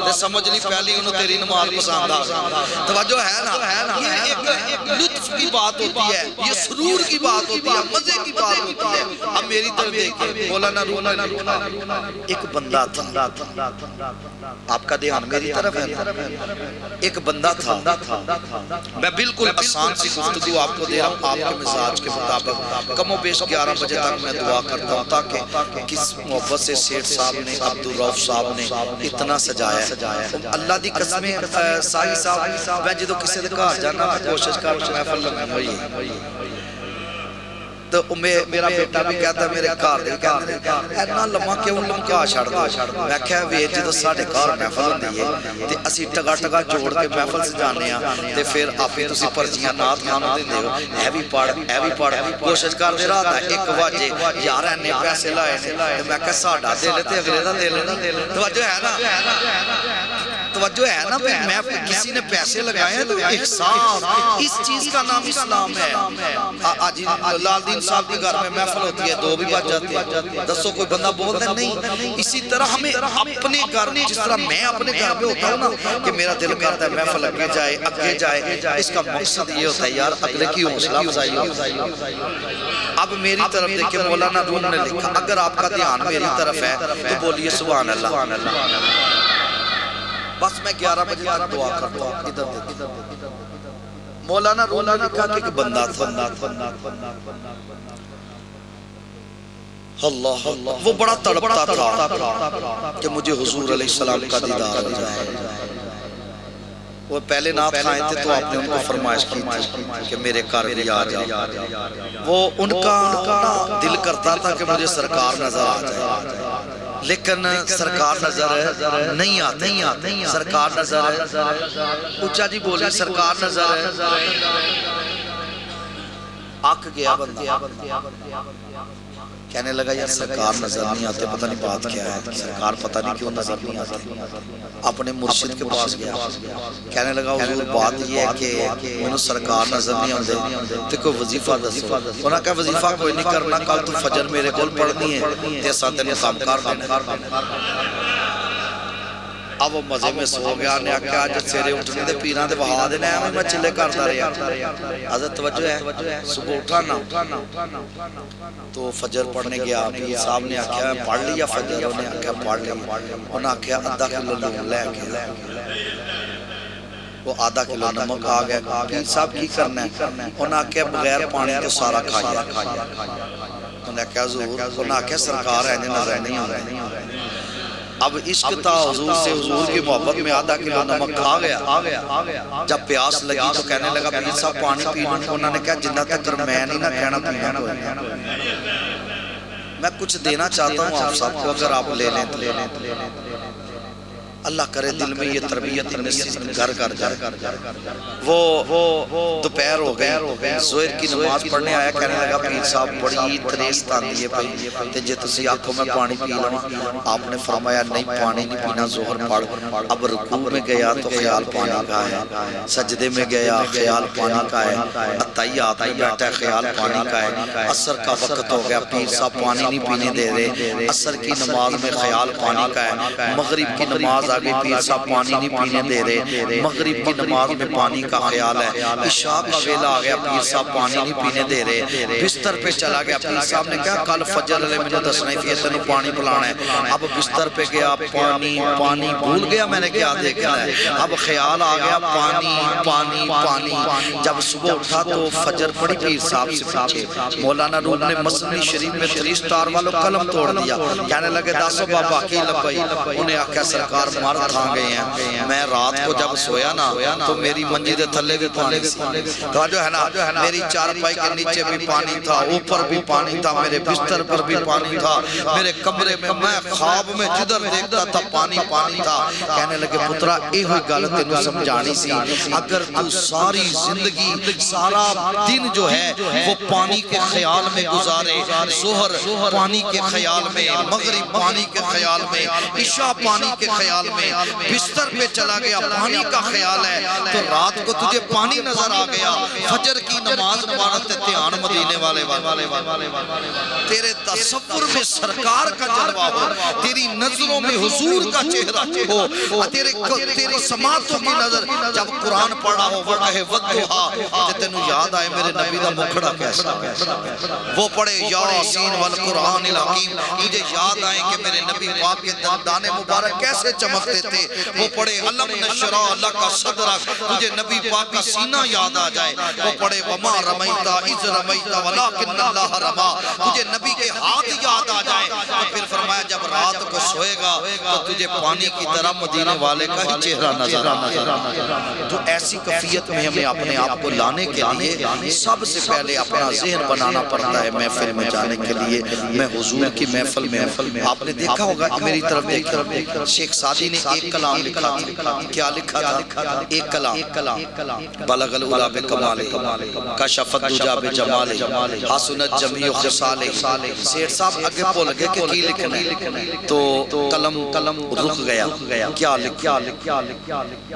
تے سمجھ لی پہلی انہوں تیری نماز پسند آ گئی۔ توجہ ہے نا، یہ ایک لطف کی بات ہوتی ہے، یہ سرور کی بات ہوتی ہے، مزے کی بات ہوتی ہے۔ اب میری طرف دیکھیں، مولانا روم نے لکھا ایک بندہ تھا، آپ کا دھیان میری طرف ہے، ایک بندہ تھا، میں بالکل آسان سی گفتگو آپ کو دے رہا ہوں، آپ کے مزاج کے مطابق، کم و بیش 11 بجے تک میں دعا کرتا ہوں تاکہ کس محبت سے سیٹھ صاحب نے، عبدالرف صاحب نے اتنا سجایا ہے۔ اللہ دی قسمیں ساہی صاحب، میں جدو کسی دے گھر جانا میں کوشش کرنا محفل لگی ہوئی، تو میرا بیٹا بھی کہتا ہے، میرے گھر دے کہتے ہیں اینا لمحہ کیوں لمکا چھڑ دو؟ میں کہا وے جدو ساڈے گھر محفل ہوندی ہے تے اسی ٹگا ٹگا جوڑ کے محفل سجانے ہاں تے پھر آپے تسی پرچیاں نعت خانوں دیندے ہو، اے بھی پڑھ کوشش کر دے رہا تھا 1 بجے یار اینے پیسے لائے نے، میں کہا ساڈا دل تے اگلے دا دل نہیں۔ توجہ ہے نا، توجہ ہے نا، میں کسی نے پیسے لگائے ہیں تو احسان، اس چیز کا نام اسلام ہے۔ آج لال دین صاحب کے گھر میں محفل ہوتی ہے 2 بھی بج جاتے ہیں، دسو کوئی بندہ بولتا نہیں۔ اسی طرح ہمیں اپنے گھر، جس طرح میں اپنے گھر میں ہوتا ہوں نا کہ میرا دل کرتا ہے محفل اگے جائے، اس کا مقصد یہ ہوتا ہے یار اگلے کی حوصلہ افزائی ہو۔ اب میری طرف دیکھیں، مولانا روم نے لکھا اگر آپ کا دھیان میری طرف ہے تو بولیے سبحان اللہ۔ بس میں 11 بجے تک دعا کرتا ہوں، ادھر دیکھیں، مولانا روم نے لکھا کہ ایک بندہ تھا، اللہ وہ بڑا تڑپتا تھا کہ مجھے حضور علیہ السلام کا دیدار ہو جائے۔ وہ پہلے نعت خائیں تھے تو آپ نے ان کو فرمائش کی تھی کہ میرے گھر بھی آ جائے، وہ ان کا دل کرتا تھا کہ مجھے سرکار نظر آ جائے، لیکن سرکار نظر نہیں آتے، سرکار نظر اچھا جی بولی سرکار نظر آکھ گیا بندہ، کہنے لگا یار سرکار نظر نہیں آتے، پتہ نہیں بات کیا ہے، سرکار پتہ نہیں کیوں نظر نہیں آتے۔ اپنے مرشد کے پاس گیا، کہنے لگا حضور بات یہ ہے کہ انہوں سرکار نظر نہیں آتے تو کوئی وظیفہ دسو۔ انہوں نے کہا وظیفہ کوئی نہیں کرنا، کل تو فجر میرے کول پڑھنی ہے تے اساں تینوں کام کر دینا۔ اب وہ مزے میں سو گیا، نے آکھیا اج سیرے اٹھنے دے پیراں دے وہا دینا ہے، میں چلے کرتا رہا۔ حضرت توجہ ہے، صبح اٹھا نا تو فجر پڑھنے گیا، پیر صاحب نے آکھیا پڑھ لیا فجر، انہوں نے آکھیا پڑھ لیا، انہوں نے آکھیا آدھا کلو لون لے کے، وہ آدھا کلو نمک آ گیا، پیر صاحب کی کرنا ہے، انہوں نے آکھیا بغیر پانی تو سارا کھایا، انہوں نے آکھیا حضور، انہوں نے آکھیا سرکار ہے نظر نہیں آتا۔ اب عشق تھا حضور سے، حضور کی محبت میں آدھا کلو نمک کھا گیا، جب پیاس لگی تو کہنے لگا پیر صاحب پانی پی لوں، انہوں نے کہا جنہ تک میں نہیں نہ کہنا پینا کوئی۔ میں کچھ دینا چاہتا ہوں آپ سب کو، اگر آپ لے لیں تو اللہ کرے دل میں یہ تربیت نصیب گھر جائے۔ وہ دوپہر ہو گئے، ظہر کی نماز پڑھنے آیا، کہنے لگا پیر صاحب بڑی تریس تاندی ہے بھائی تے جے تسی آکھو میں پانی پی لوں، آپ نے فرمایا نہیں پانی نہیں پینا، ظہر پڑھ۔ اب رکوع میں گیا تو خیال پانی کا ہے، سجدے میں گیا خیال پانی کا ہے، اتحیات میں بیٹھا خیال پانی کا ہے، عصر کا وقت ہو گیا، پیر صاحب پانی نہیں پینے دے رہے، عصر کی نماز میں خیال پانی کا ہے، مغرب کی نماز آگے پیر صاحب پانی نہیں پینے دے رہے، مغرب کی نماز میں پانی کا خیال ہے، عشاء کا ویلا آ گیا، پیر صاحب پانی نہیں پینے دے رہے، بستر پہ چلا گیا، پیر صاحب نے کہا کل فجر علیہ مجھے دسنا ہی تھی تینوں پانی پلانا ہے۔ اب بستر پہ گیا، پانی بھول گیا میں نے کیا دیکھنا ہے، اب خیال آ گیا پانی۔ جب صبح اٹھا تو فجر پڑی پیر صاحب سے پیچھے، مولانا روم نے مسنوی شریف میں 3 سٹار والوں قلم توڑ دیا، کہنے لگے داسو بابا کی لبائی، انہیں آکھا سرکار مر کھا گئے ہیں. میں رات کو جب سویا نا تو میری منجی دے تھلے بھی پانی سی. توجہ ہے نا, میری چارپائی کے نیچے بھی پانی تھا, اوپر بھی پانی تھا, میرے بستر پر بھی پانی تھا, میرے کمرے میں خواب میں جدھر دیکھتا تھا پانی پانی تھا. کہنے لگے پترا اے ہوئی گل تینوں سمجھانی سی, اگر تو ساری زندگی سارا دن جو ہے وہ پانی کے خیال میں گزارے, ظہر پانی کے خیال میں, مغرب پانی کے خیال میں, عشاء پانی کے خیال میں, بستر پہ چلا گیا پانی کا خیال ہے, تو رات کو تجھے پانی نظر آ گیا, فجر کی نماز پڑھتے دھیان مدینے والے تیرے تصور میں سرکار کا جلوہ ہو, تیری نظروں میں حضور کا چہرہ ہو, تیری سماعتوں کی نظر جب قرآن پڑھا ہو وہ کہے وَدُّہَا, تینوں یاد آئے میرے نبی دا مکھڑا کیسا, وہ پڑھے یاسین والقرآن الحکیم, مجھے یاد آئے کہ میرے نبی پاک کے دندان مبارک کیسے چمکتے تھے, وہ پڑھے علم نشرح لک صدرک, مجھے نبی پاک کا سینہ یاد آ جائے, وہ پڑھے وما رمیتا اذ رمیتا ولکن اللہ رما, مجھے نبی کے ہاتھ یاد آ جائے. تو پھر فرمایا جب رات کو سوئے گا تو تجھے پانی کی طرح مدینے والے کا ہی چہرہ نظر آئے. تو ایسی کیفیت میں ہمیں اپنے آپ کو لانے کے لیے سب سے پہلے اپنا ذہن بنانا پڑتا ہے محفل میں جانے کے لیے. میں حضور کی محفل میں, آپ نے دیکھا ہوگا میری طرف دیکھا, شیخ سعدی نے ایک کلام لکھا تھا. کیا لکھا تھا؟ ایک کلام, بلغ العلا بکمالہ, کشف الدجا بجمالہ, حسنت جمیع خصالہ. سیٹھ صاحب اگے بول گئے کہ کی لکھنا ہے, تو قلم رک گیا, کیا لکھا,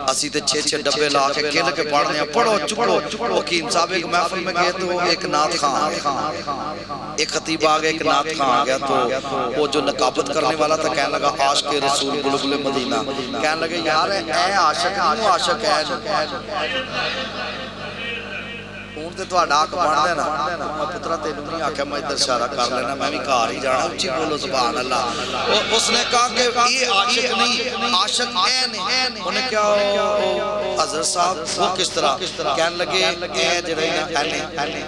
اسی تے 6 ڈبے لا کے کھل کے پڑھنے, پڑھو چکو. حکیم صاحب ایک محفل میں گئے تو ایک نعت خان آ گیا, ایک خطیب آ گیا, ایک نعت خان آ گیا, تو وہ جو نقابت کرنے والا تھا کہنے لگا عاشق رسول بلبل مدینہ, کہنے لگے یار اے عاشق ہوں, عاشق ہے ہوں تے تو آڈاک بڑھ دینا. میں پترہ تینوں نہیں آکھا میں ادھر اشارہ کر لینا, میں بھی کار ہی جانا, اچھی بولو سبحان اللہ. اس نے کہا کہ یہ عاشق نہیں, عاشق اے نہیں. انہیں کیا حضرت صاحب وہ کس طرح, کہنے لگے اے جڑے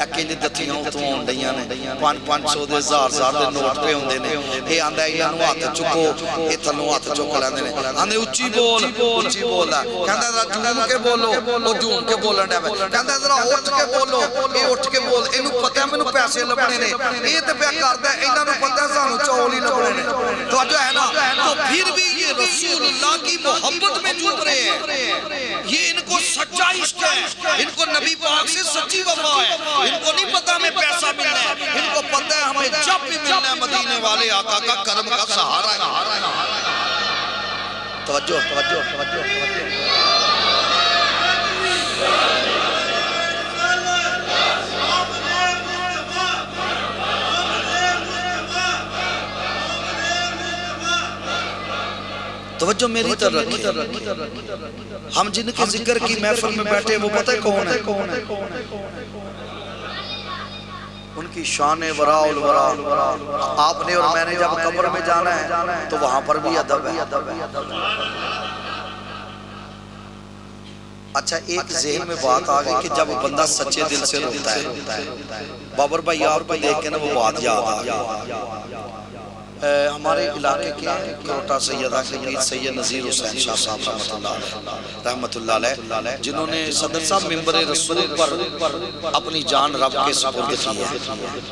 اکیلی دتیاں اتوں ہون ڈیاں نے, 500 دے 1000 دے نوٹ پہ ہوندے نے, اے آندہ ایہاں نو ہاتھ چکو, اے تھلوں ہاتھ چک لیندے نے, آندے اچھی بول, اچھی بولا, کہندے ذرا جھوم کے بولو, وہ جھوم کے بولن ڈے, کہندے ذرا اٹھ کے بولو, اے اٹھ کے بول, اینو پتہ ہے مینوں پیسے لبنے نے, اے تے پیا کردا ہے, انہاں نوں پتہ ہے سانوں چول ہی لبنے نے. تو جو ہے نا, تو پھر بھی یہ رسول اللہ کی محبت میں جھوم رہے ہیں, یہ ان کو سچا عشق ہے, ان کو نبی پاک سے سچی وفا ہے, ان کو نہیں پتہ ہمیں پیسہ ملنا ہے, ان کو پتہ ہے ہمیں جب بھی ملنا ہے مدینے والے آقا کا کرم کا سہارا ہے. توجہ. توجہ میری طرف رکھیں, ہم جن کے ذکر کی محفل میں بیٹھے وہ پتہ کون ہے, ان کی شان وراء الورا. آپ نے اور میں نے جب قبر میں جانا ہے تو وہاں پر بھی ادب ہے. اچھا ایک ذہن میں بات آ گئی کہ جب بندہ سچے دل سے روتا ہے, بابر بھائی آپ کو دیکھ کے نا وہ بات یاد آ گئی. ہمارے علاقے کے کروٹا سیدہ کے پیر سید نذیر حسین شاہ صاحب رحمت اللہ علیہ, جنہوں نے صدر صاحب ممبر رسول پر اپنی جان رب کے سپرد کی ہے,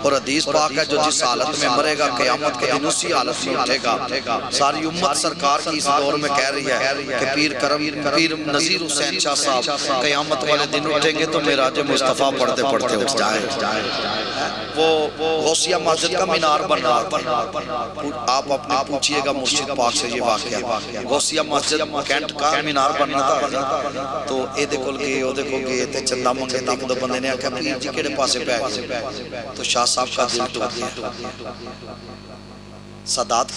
اور حدیث پاک ہے جو جس حالت میں مرے گا قیامت کے دن اسی حالت میں اٹھے گا. ساری امت سرکار کی اس دور میں کہہ رہی ہے کہ پیر نذیر حسین شاہ صاحب قیامت والے دن اٹھیں گے تو معراج مصطفیٰ پڑھتے پڑھتے اٹھ جائے. وہ غوثیہ مسجد کا مینار بن رہا تھا, آپ اپنے پوچھئے گا مرشد پاک سے یہ واقعہ, غوثیہ مسجد کینٹ کا مینار بننا تھا. تو اے دیکھو گئے, او دیکھو گئے, تے چندہ منگے تک دو بندے نے آکھا پیر جی کیڑے پاسے پہ گئے, تو شاہ صاحب کا دل ٹوٹ گیا. سادات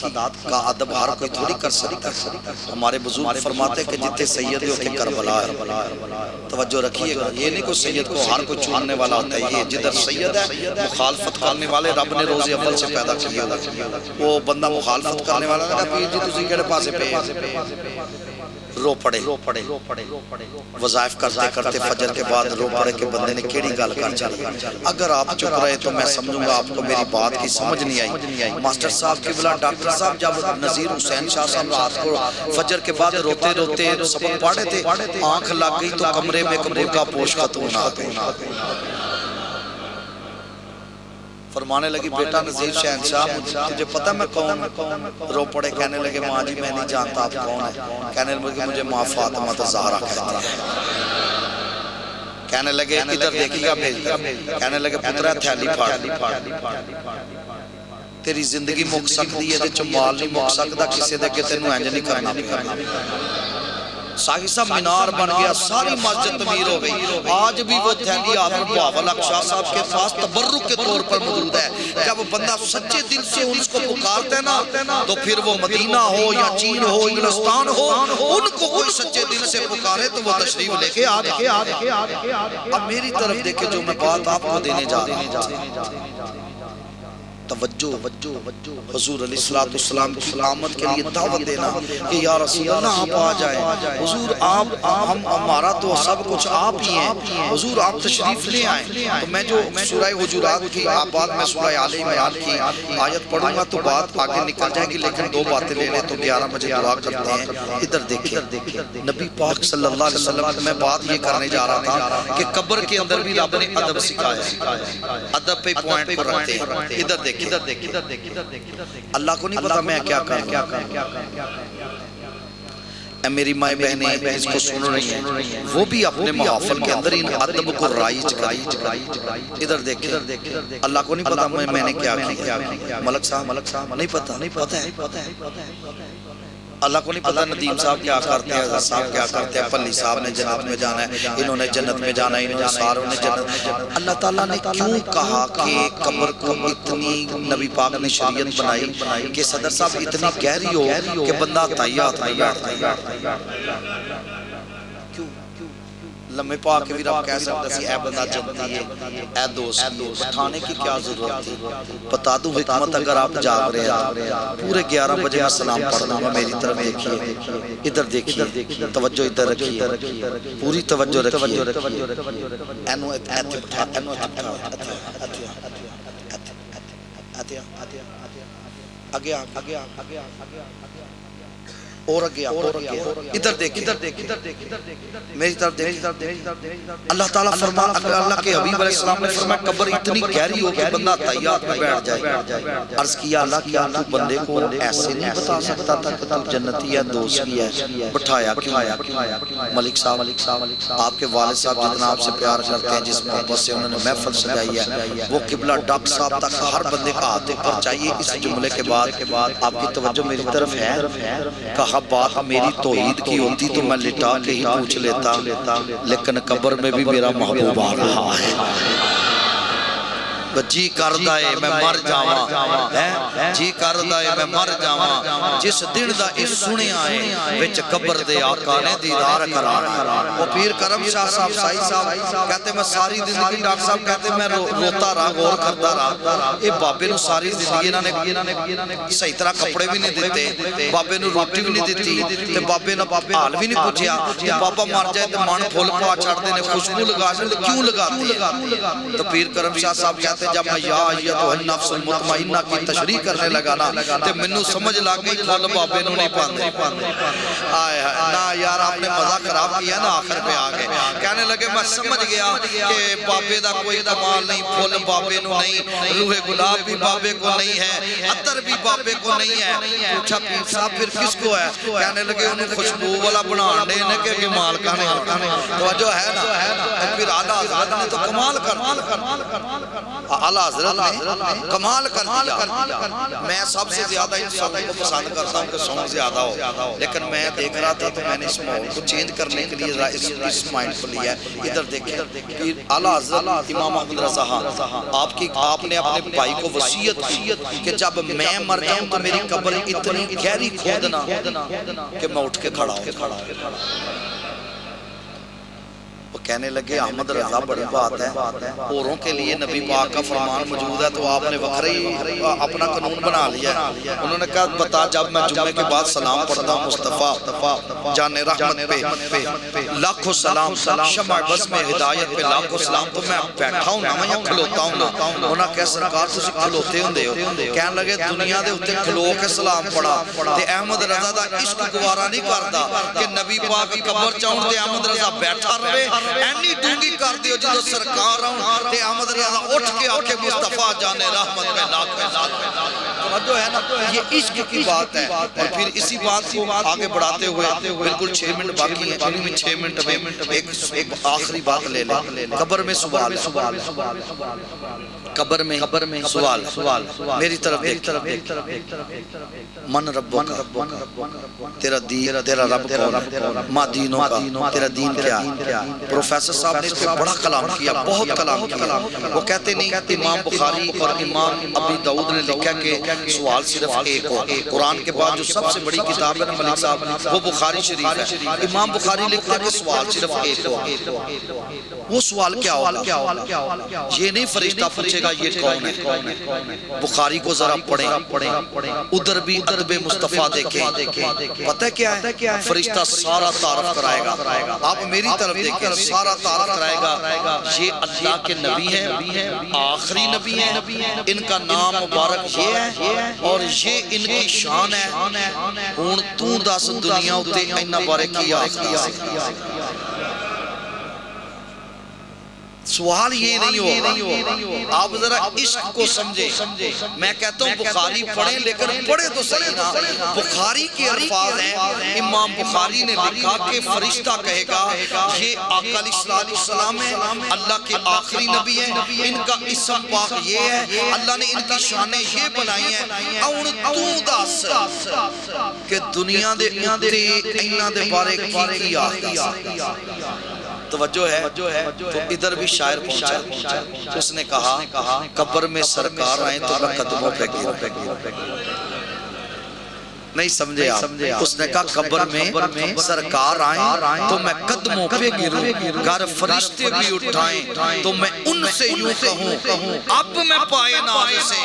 کا ادب ہر کوئی تھوڑی کر سکتا ہے. ہمارے بزرگ فرماتے کہ جتنے سید ہوتے کربلا ہے. توجہ رکھیے گا, یہ نہیں کوئی سید کو ہر کوئی چھوڑنے والا ہوتا ہے, یہ جدھر سید ہے مخالفت کرنے والے رب نے روز اول سے پیدا کیا ہوگا. وہ بندہ مخالفت کرنے والا ہے, پیر جی تسی کیڑے پاسے پہ, رو پڑے وظائف کرتے کرتے فجر کے بعد رو پڑے کہ بندے نے کیڑی گل کر چلی. اگر آپ چپ رہے تو میں سمجھوں گا آپ کو میری بات کی سمجھ نہیں آئی. ماسٹر صاحب کی بلا ڈاکٹر صاحب جب نذیر حسین شاہ صاحب رات کو فجر کے بعد روتے روتے سبق پڑھے تھے, آنکھ لگ گئی تو کمرے میں ایک برقع پوش خاتون آ گئی. فرمانے لگی بیٹا نذیر شہنشاہ تجھے پتہ میں کون؟ رو پڑے کہنے لگے ماں جی میں نہیں جانتا آپ کون ہیں. کہنے لگے مجھے ماں فاطمہ زہرا کہتی ہے. کہنے لگے ادھر دیکھی گا بھیج کر. کہنے لگے پترہ تھیلی پھاڑ, تیری زندگی مک سکتی ہے تے چمال نہیں مک سکتا, کسے دے کہ تینوں انج نہیں کرنا پڑنا. ساہی صاحب مینار بن گیا, ساری مسجد تعمیر ہو گئی. آج بھی وہ تھیلی آدم بہاول حق شاہ صاحب کے پاس تبرک کے طور پر موجود ہے. جب بندہ سچے دل سے اس کو پکارتے ہیں نا تو پھر وہ مدینہ ہو یا چین ہو انگلستان ہو, ان کو کوئی سچے دل سے پکارے تو وہ تشریف لے کے آ جائے. اب میری طرف دیکھیں جو میں بات آپ کو دینے جا رہا ہوں, توجہ حضور علیہ السلام کی آمد کے لیے دعوت دینا کہ یا رسول اللہ آپ آ جائیں. حضور آپ ہمارا تو سب کچھ آپ ہی ہیں, حضور آپ تشریف لے آئیں. تو میں جو سورہ حجرات کی بعد میں سورہ آل عمران کی آیت پڑھوں گا تو بات آگے نکل جائے گی, لیکن دو باتیں لے لیں تو 11 بجے دعا کرتے ہیں. ادھر دیکھیں نبی پاک صلی اللہ علیہ وسلم میں بات یہ کرنے جا رہا تھا کہ قبر کے اندر بھی رب نے ادب سکھایا, ادب پہ پوائنٹ پر رکھتے ہیں. ادھر دیکھیں اللہ کو نہیں پتا میں کیا کروں. اے میری مائیں بہنیں اس کو سن رہی ہیں, وہ بھی اپنے محافل کے اندر ان ادب کو رائج کریں. ادھر دیکھیں اللہ کو نہیں پتا میں نے کیا کیا. ملک صاحب نہیں پتا, اللہ کو نہیں پتا ندیم صاحب کیا کرتے ہیں, حضرت صاحب کیا کرتے ہیں, پلی صاحب نے جنت میں جانا ہے, انہوں نے جنت میں جانا ہے, انہوں نے ساروں نے جنت. اللہ تعالیٰ نے کیوں کہا کہ قبر کو اتنی نبی پاک نے شریعت بنائی کہ صدر صاحب اتنی گہری ہو کہ بندہ تحیات میں بیٹھتا ہے. لمحے پا کے بھی رب کہہ سکتا سی اے بندہ جنتی ہے, اے دوست بٹھانے کی کیا ضرورت تھی. بتا دوں حکمت اگر آپ جاگ رہے ہیں پورے 11 بجے میں سلام پڑھ دوں گا. میری طرف دیکھیے, ادھر دیکھیے, توجہ ادھر رکھیے, پوری توجہ رکھیے. اینو ایتھے بٹھا, اینو اور اگیا ادھر دیکھیں میری طرف دیکھیں. اللہ تعالیٰ فرمایا, اللہ کے حبیب علیہ السلام نے فرمایا قبر اتنی گہری ہو کہ بندہ تحیات میں بیٹھ جائے. عرض کیا اللہ کیا تو بندے کو ایسے نہیں بتا سکتا تھا کہ تو جنتی ہے دوستی ہے, بٹھایا کیوں؟ ملک صاحب آپ کے والد صاحب جتنا آپ سے پیار کرتے ہیں, جس محبت سے انہوں نے محفل سجائی ہے, وہ قبلہ ڈاکٹر صاحب تک ہر بندے کا ہاتھ اوپر چاہیے. اس جملے کے بعد آپ کی توجہ میری طرف ہے. کہا بات میری توحید کی ہوتی تو میں لٹا کے ہی پوچھ لیتا, لیکن قبر میں بھی میرا محبوب آ رہا ہے. جی کردہ ہے میں مر جاواں, جی کردہ ہے میں مر جاواں, جس دن دا اس سنے آئے وچ قبر دے آقا نے دیدار کرانا. وہ پیر کرم شاہ صاحب سائی صاحب کہتے میں ساری زندگی, ڈاکٹر صاحب کہتے میں روتا رہا, غور کرتا رہا. اے بابے نو ساری زندگی انہوں نے صحیح طرح کپڑے بھی نہیں دیتے, بابے نو روٹی بھی نہیں دیتی, بابے نو حال بھی نہیں پوچھیا. بابا مر جائے تو من پھول پا چھڑتے نے, خوشبو لگا چھڑتے, کیوں لگاتے ہیں؟ تو پیر کرم شاہ صاحب کہتے جب میں یا ایتھا النفس المطمئنہ کی تشریح کرنے لگا نا تے منو سمجھ لگ گئی پھل بابے نو نہیں پاندے. آئے نا یار آپ نے مزہ خراب کیا نا, آخر پہ آگئے کہنے لگے میں سمجھ گیا کہ بابے دا کوئی کمال نہیں, پھل بابے نو نہیں, روح گلاب بھی بابے کو نہیں ہے, عطر بھی بابے کو نہیں ہے. پوچھا پیر صاحب پھر کس کو ہے؟ کہنے لگے انہوں خوشبو والا بنان دے نے کہ کمال کہنے توجہ ہے نا. پھر اعلیٰ حضرت نے تو کمال کر, اعلیٰ حضرت نے کمال کر دیا. میں سب سے زیادہ ان سونگ کو پسند کرتا ہوں کہ سونگ زیادہ ہو, لیکن میں دیکھ رہا تھا تو میں نے اس ماحول کو چینج کرنے کے لیے اس مائنڈ کو لیا ہے. ادھر دیکھیں اعلیٰ حضرت امام احمد رضا آپ نے اپنے بھائی کو وصیت کی کہ جب میں مر جاؤں تو میری قبر اتنی گہری کھودنا کہ میں اٹھ کے کھڑا ہوں. کہنے لگے احمد رضا بڑی بات ہے، اوروں کے لیے نبی پاک کا فرمان موجود ہے تو آپ نے وکری اپنا قانون بنا لیا ہے۔ انہوں نے کہا بتا جب میں جمعے کے بعد سلام پڑھتا ہوں مصطفیٰ جان رحمت پہ لاکھوں سلام، شمع بزم ہدایت پہ لاکھوں سلام، تو میں بیٹھا ہوں نا میں یا کھلوتا ہوں نا؟ انہوں نے کہا سرکار تسی کھلوتے ہوں دے ہو۔ کہنے لگے دنیا دے اتے کھلو کے سلام پڑھا تے احمد رضا دا عشق گوارا نہیں کردا کہ نبی پاک قبر چاہن تے احمد رضا بیٹھا رہے، اینی ڈونگی کر دیو جدو سرکار آؤں تے احمد رضا اٹھ کے آکے مصطفیٰ جانے رحمت میں لاکھ توجہ ہے نا، یہ عشق کی بات ہے۔ اور پھر اسی بات کو آگے بڑھاتے ہوئے بالکل 6 منٹ باقی ہیں، انہی میں 6 منٹ میں ایک آخری بات لے لیں۔ قبر میں سوال، قبر میں سوال، میری طرف دیکھ، من ربک، تیرا دین، تیرا رب کون ہے، ما دینوں کا، تیرا دین کیا ہے؟ پروفیسر صاحب نے اس پہ بڑا کلام کیا، بہت کلام کیا۔ وہ کہتے نہیں امام بخاری اور امام ابی داؤد نے لکھا کہ سوال صرف ایک ہو، قرآن کے بعد جو سب سے بڑی کتاب ہے نا ملک صاحب وہ بخاری شریف ہے۔ امام بخاری لکھتا ہے کہ سوال صرف ایک ہو، وہ سوال کیا ہوگا؟ یہ نہیں فرشتہ پوچھے گا یہ کون ہے، بخاری کو ذرا پڑھیں، ادھر بھی ادب مصطفیٰ دیکھیں، پتہ کیا ہے؟ فرشتہ سارا تعارف کرائے گا، آپ میری طرف دیکھیں، سارا تعارف کرائے گا یہ اللہ کے نبی ہیں، آخری نبی ہیں، ان کا نام مبارک یہ ہے اور یہ ان کی شان ہے۔ ہون تو دس دنیا اتے اینا بارے کی آخری سوال یہ نہیں ہو، آپ ذرا عشق کو سمجھے۔ میں کہتا ہوں بخاری پڑھیں لیکن پڑھے تو صحیح نا۔ بخاری کے الفاظ ہیں، امام بخاری نے لکھا کہ فرشتہ کہے گا یہ آقا علیہ السلام ہے، اللہ کے آخری نبی ہیں، ان کا اسم پاک یہ ہے، اللہ نے ان کی شانیں یہ بنائی ہیں، اور تو دس کہ دنیا دے اتے اینا دے بارے کی آخری توجہ ہے۔ تو ادھر بھی شاعر پہنچا، اس نے کہا قبر میں سرکار آئیں تو میں قدموں پہ گروں۔ نہیں سمجھے آپ؟ اس نے کہا قبر میں سرکار آئیں تو میں قدموں پہ گروں، گر فرشتے بھی اٹھائیں تو میں ان سے یوں کہوں اب میں پائے ناز سے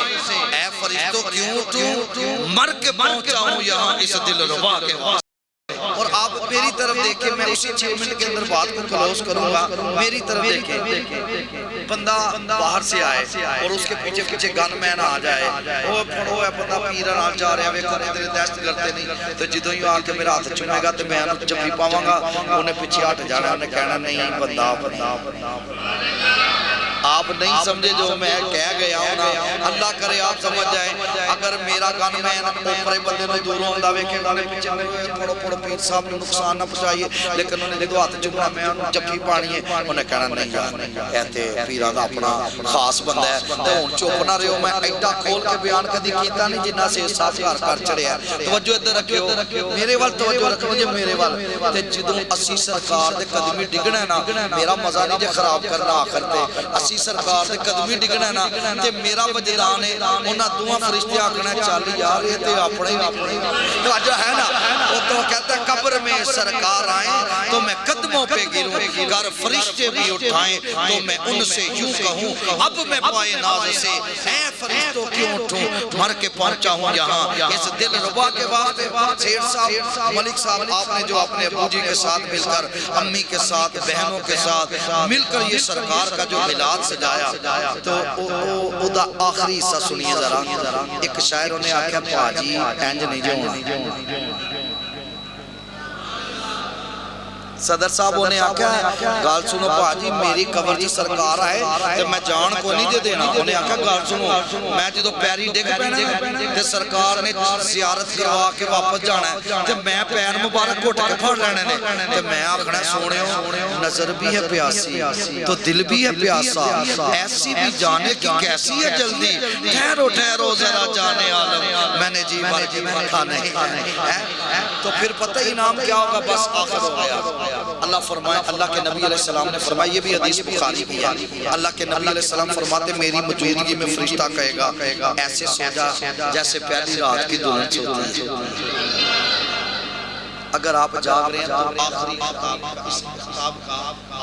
اے فرشتوں کیوں اٹھوں، مر کے پہنچا ہوں یہاں اس دل ربا کے واسطے۔ اور آپ میری طرف دیکھیں، میں اسی 6 منٹ کے اندر بات کو کلوز کروں گا، میری طرف دیکھیں، بندہ باہر سے آئے اور اس کے پیچھے پیچھے گن مین آ جائے، وہ پڑھو ہے بندہ پیران آ جا رہے ہیں، ویکھو اتنے دہشت کرتے نہیں، تو جدوں ہی آ کے میرا ہاتھ چومے گا تو میں انہوں جبھی پاواں گا، انہیں پیچھے ہٹ جانا، انہیں کہنا نہیں بندہ آپ نہیں سمجھے جو میں کہہ گیا ہوں نا، اللہ کرے آپ سمجھ جائیں۔ اگر میرا گن مین اوپرے بندے نے دوروں ہوں داوے کہ انہیں پیچھے پڑھو پڑھو پیر صاحب نے نقصان نہ پہنچائیے، لیکن انہیں جدو ہاتھ چکنا میں انہوں جبھی پانی ہے، انہیں کہنا نہیں یار کہتے پیرہ دا اپنا خاص بندہ ہے، تو ان چوپ نہ رہے ہو، میں ایڈا کھول کے بیان کدی کیتا نہیں جنہ سے صاحب کار چڑھے ہیں۔ توجہ ادھر رکھو، میرے وال توجہ رکھو جی، میرے وال تے جدوں اسی سرکار دے قدمی ڈگنا ہے نا، میرا مزہ نہیں جے خراب کرنا آخر تے اسی سرکار دے قدمی ڈگنا ہے نا، تے میرا وجدان ہے انہاں دوہاں فرشتے آکھنا چالی یار یہ تے اپنے توجہ ہے نا۔ وہ تو کہتا ہے قبر میں سرکار آئیں تو میں قدموں پہ گروں، گر فرشتے بھی اٹھائیں تو میں ان سے یوں کہوں اب میں پائے ناز سے اے فرشتوں کیوں اٹھوں، مر کے پہنچا ہوں یہاں اس دل ربا کے واسطے۔ سیٹ صاحب ملک صاحب آپ نے جو اپنے ابو جی کے ساتھ مل کر، امی کے ساتھ، بہنوں کے ساتھ مل کر یہ سرکار کا جو میلاد سجایا، تو او دا آخری حصہ سنیے ذرا۔ ایک شاعر انہیں آکھیا پاجی انج نہیں جو ہونا، صدر صاحب انہیں آکھیا گال سنو پاجی میری قبر جی سرکار آئے تو میں جان کو نہیں دے دینا۔ انہیں آکھیا گال سنو میں جدو پیری ڈگ پینا تے سرکار نے زیارت کروا کے واپس جانا ہے تے میں پیر مبارک گھٹ کے پھڑ لینے نے، تے میں آکھنا سونے ہو نظر بھی ہے پیاسی تو دل بھی ہے پیاسا، ایسی بھی جانے کی کیسی ہے جلدی، ٹھہرو ٹھہرو ذرا جانے عالم میں نے جی بھر کھانے ہے۔ تو پھر پتہ انعام کیا ہوگا، بس آخر ہو گیا۔ اللہ فرمائے، اللہ کے نبی علیہ السلام نے فرمایا، یہ بھی حدیث بخاری کی ہے، اللہ کے نبی علیہ السلام فرماتے میری موجودگی میں فرشتہ کہے گا ایسے سو جا جیسے پہلی رات کی دلہن سوتی ہے۔ اگر آپ جاگ رہے ہیں تو آخری اس کتاب کا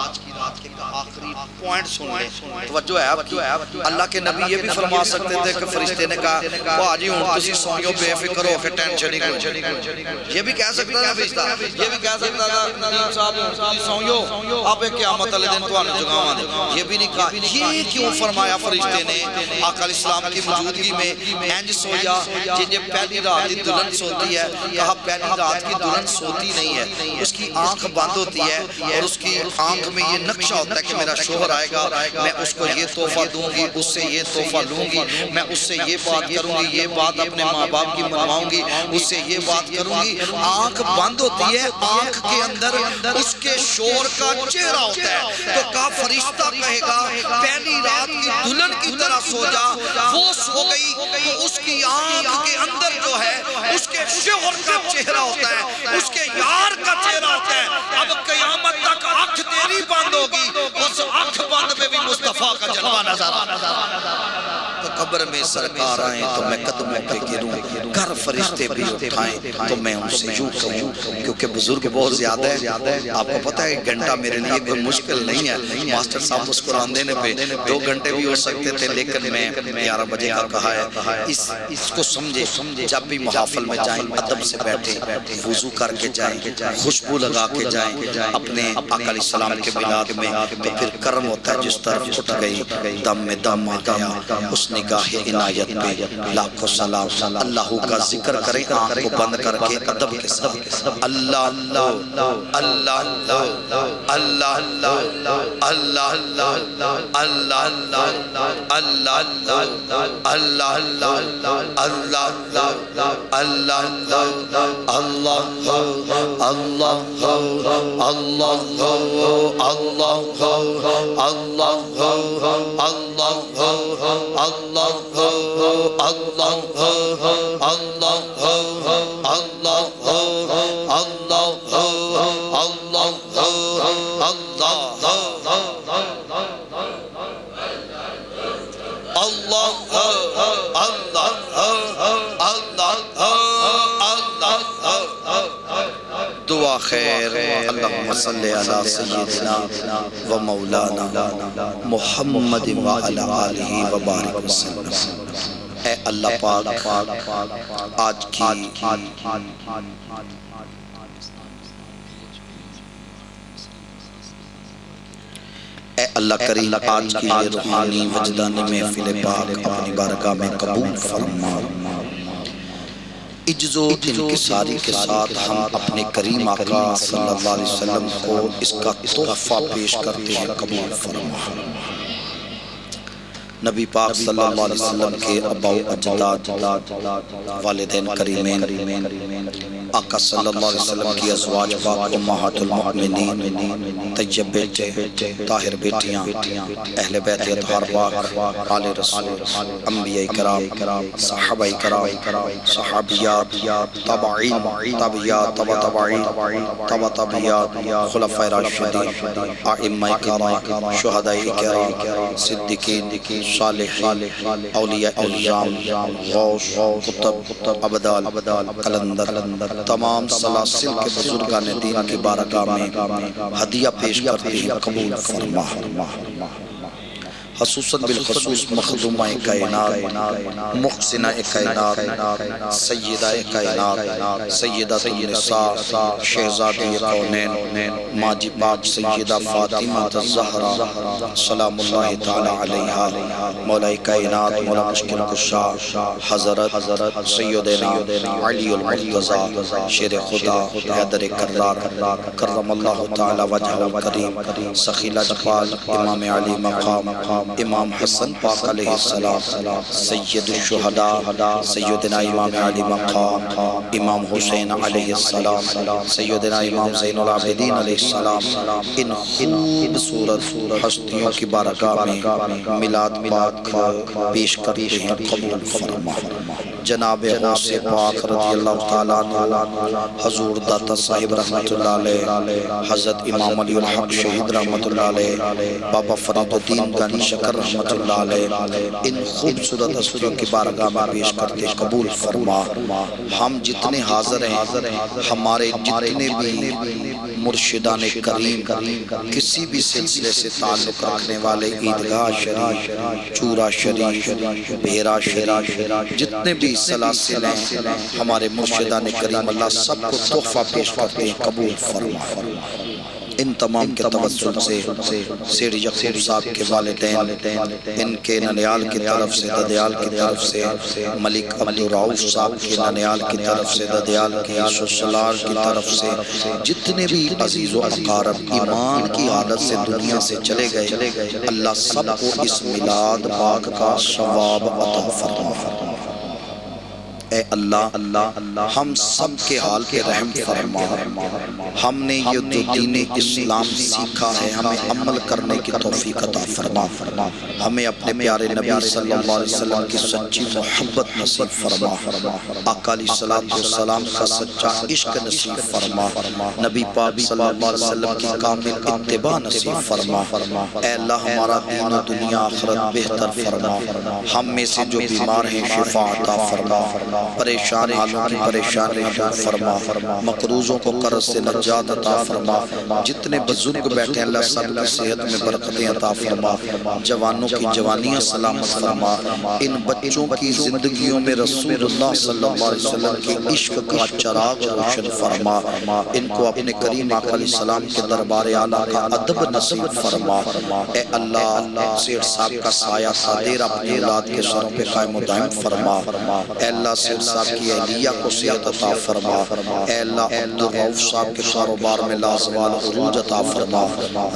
آج کی رات کے آخری پوائنٹ سن لیں، توجہ ہے آپ کی۔ اللہ کے نبی یہ بھی فرما سکتے تھے کہ فرشتے نے کہا وہ آجی ہوں تسی سوئیو بے فکر ہو کے ٹینشن ہی کوئی، یہ بھی کہہ سکتا تھا فرشتہ، یہ بھی کہہ سکتا تھا ندیم صاحب تسی سوئیو آپ ایک قیامت والے دن تو آنے جگاواں دے، یہ بھی نہیں کہا۔ یہ کیوں فرمایا فرشتے نے آقا علیہ السلام کی موجودگی میں انج سویا جن پہلی رات کی دلہن سوتی ہے؟ کہا پہلی رات کی دلہن سوتی نہیں ہے، اس کی آنکھ بند ہوتی ہے اور اس کی آنکھ میں یہ نقشہ ہوتا ہے کہ میرا شوہر آئے گا، میں اس کو یہ تحفہ دوں گی، اس سے یہ تحفہ لوں گی، میں اس سے یہ بات کروں گی، یہ بات اپنے ماں باپ کی منواؤں گی، اس سے یہ بات کروں گی۔ آنکھ بند ہوتی ہے، آنکھ کے اندر اس کے شوہر کا چہرہ ہوتا ہے، تو کہا فرشتہ کہے گا پہلی رات کی دلہن کی طرح سو جا، وہ سو گئی تو اس کی آنکھ کے اندر جو ہے اس کے شوہر کا چہرہ ہوتا ہے، اس کے یار کا چہرہ ہوتا ہے۔ اب قیامت تک آنکھ تیری بند ہوگی، اس آنکھ بند میں بھی مصطفیٰ کا جلوہ نظر آتا تو قبر میں سرکار آئیں تو میں قدموں پہ گروں، گھر فرشتے بھی اٹھائیں تو میں ان سے یوں کہوں، کیونکہ بزرگ بہت زیادہ ہے۔ آپ کو پتہ ہے ایک گھنٹہ میرے لیے کوئی مشکل نہیں ہے، ماسٹر صاحب مسکران دینے پہ 2 گھنٹے بھی ہو سکتے تھے، لیکن میں 11 بجے کا کہا ہے۔ اس کو سمجھے، جب بھی محافل میں جائیں ادب سے بیٹھیں، وضو کر کے جائیں، خوشبو لگا کے جائیں اپنے آقا علیہ السلام کے میلاد میں، تو پھر کرم ہوتا ہے جس طرف اٹھ گئی دم میں دم آ گیا، اس نگاہ عنایت پہ لاکھوں سلام۔ اللہ کا ذکر کریں آنکھ کو بند کر کے ادب کے ساتھ، اللہ اللہ اللہ اللہ اللہ اللہ اللہ اللہ اللہ اللہ اللہ دعا خیر اللہم صلی علی سیدنا و مولانا محمد و علی آلہ و بارک وسلم۔ اے اللہ پاک آج کی اے اللہ کریم آج کی یہ روحانی وجدانی محفل پاک اپنی بارگاہ میں قبول فرما۔ عجز و انکساری کے ساتھ ہم اپنے کریم آقا صلی اللہ علیہ وسلم کو اس کا تحفہ پیش کرتے ہیں، قبول فرما۔ نبی پاک صلی اللہ علیہ وسلم کے ابا و اجداد، والدین کریمین، آقا صلی اللہ علیہ وسلم کی ازواج پاک امہات المؤمنین، طیب بیٹے، طاہر بیٹیاں، اہل بیت اطہار پاک، آل رسول، انبیاء کرام، صحابہ کرام، صحابیات، تابعین، تابعیات، تبع تابعین، تبع تابعیات، خلفاء راشدین، ائمہ کرام، شہداء کرام، صدیقین، صالحین، اولیاء اعظام، غوث، قطب، ابدال، قلندر، تمام سلاسل کے بزرگان دین کی بارگاہ میں ہدیہ پیش کرتے ہیں، قبول فرما۔ خصوصاً بالخصوص مخدومہ کائنات، محسنہ کائنات، سیدہ کائنات، سیدۃ النساء، شہزادی کونین، ماجی پاک سیدہ فاطمہ الزہرا سلام اللہ تعالی علیہا، مولا کائنات، مولا مشکل کشا حضرت سیدنا علی المرتضی شیر خدا حیدر کرار کرم اللہ تعالی وجہہ الکریم، سخی لجپال امام علی مقام، امام حسن پاک علیہ السلام، سید الشہداء سیدنا امام علی مقام، امام حسین علیہ السلام، سیدنا امام زین العابدین علیہ السلام، ان خوبصورت ہستیوں کی بارگاہ میں میلاد پاک پیش کرتے ہیں، قبول فرما۔ جناب غوث پاک رضی اللہ تعالیٰ عنہ، حضور داتا صاحب رحمت اللہ علیہ، حضرت امام علی الحق شہید رحمت اللہ علیہ، بابا فرید الدین گانی شکر رحمت اللہ علیہ، ان خوبصورت ہستیوں کی بارگاہ میں پیش کرتے قبول فرما۔ ہم جتنے حاضر ہیں، ہمارے جتنے بھی مرشدان کریم کسی بھی سلسلے سے تعلق رکھنے والے، عیدگاہ شریف، چورا شریف، بھیرا شریف، جتنے بھی سلاسل ہیں، ہمارے مرشدان کریم اللہ سب کو تحفہ پیش کرتے ہیں، قبول فرما۔ ان تمام کے توسل سے سیڑھ یعقوب صاحب کے والدین، ان کے ننیال کی طرف سے، ددیال کی طرف سے، ملک عبدالرؤف صاحب کے ننیال کی طرف سے، ددیال کی سسرال کی طرف سے، جتنے بھی عزیز و اقارب ایمان کی حالت سے دنیا سے چلے گئے، اللہ سب کو اس میلاد پاک کا ثواب عطا فرما۔ اے اللہ ہم سب کے حال پہ رحم فرما۔ ہم نے یہ جو دین اسلام سیکھا ہے، ہمیں عمل کرنے کی توفیق عطا فرما۔ ہمیں اپنے پیارے نبی صلی اللہ علیہ وسلم کی سچی محبت نصیب فرما۔ آقا علیہ السلام کا سچا عشق نصیب فرما۔ نبی پاک صلی اللہ علیہ وسلم کی کامل اتباع نصیب فرما۔ اے اللہ ہمارا دین و دنیا آخرت بہتر فرما۔ ہم میں سے جو بیمار ہیں شفا عطا فرما، پریشان حالوں کی پریشانیاں دور فرما، مقروضوں کو قرض سے نجات عطا فرما۔ جتنے بزرگ بیٹھے اللہ سب کی صحت میں برکتیں عطا فرما، جوانوں کی جوانیاں سلامت فرما۔ ان بچوں کی زندگیوں میں رسول اللہ صلی اللہ علیہ وسلم کے عشق کا چراغ روشن فرما۔ ان کو اپنے کریم آقا علیہ السلام کے دربار اعلیٰ کا ادب نصیب فرما۔ اے اللہ سیٹھ صاحب کا سایہ قادر اپنی اولاد کے سروں پہ قائم و دائم فرما۔ اے اللہ سیٹھ صاحب کی اہلیہ کو صحت عطا فرما۔ اے اللہ عبدالرؤف صاحب کے کاروبار میں لازوال عروج عطا فرما،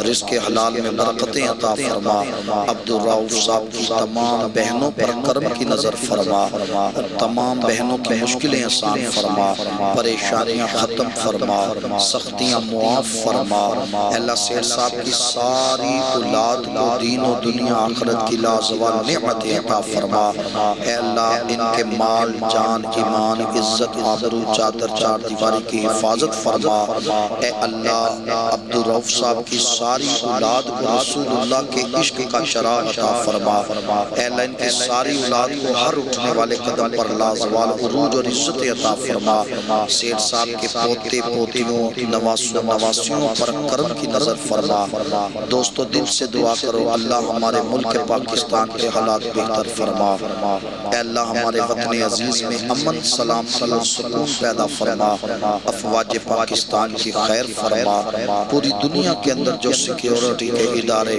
رزق حلال میں برکتیں عطا فرما۔ عبدالرؤف صاحب کی تمام بہنوں پر کرم کی نظر فرما، تمام بہنوں کی مشکلیں آسان فرما، پریشانیاں ختم فرما، سختیاں معاف فرما۔ اے اللہ سیٹھ صاحب کی ساری اولاد کو دین و دنیا آخرت کی لازوال نعمتیں عطا فرما۔ اے اللہ ان کے مال، جان، ایمان، عزت، آبرو، چادر، چار دیواری کی حفاظت فرما۔ اے اللہ عبدالرؤف صاحب کی ساری اولاد کو رسول اللہ کے عشق کا چراغ عطا فرما۔ اے اللہ ان کی ساری اولاد کو ہر اٹھنے والے قدم پر لازوال عروج اور عزت عطا فرما۔ سیٹھ صاحب کے پوتے پوتیوں، نواسوں نواسیوں پر کرم کی نظر فرما۔ دوستو دل سے دعا کرو اللہ ہمارے ملک پاکستان کے حالات بہتر فرما۔ اے اللہ ہمارے وطن عزیز میں امن، سلامتی اور سکون پیدا فرما۔ افواج پاکستان کی خیر فرما۔ پوری دنیا کے اندر جو سیکیورٹی کے ادارے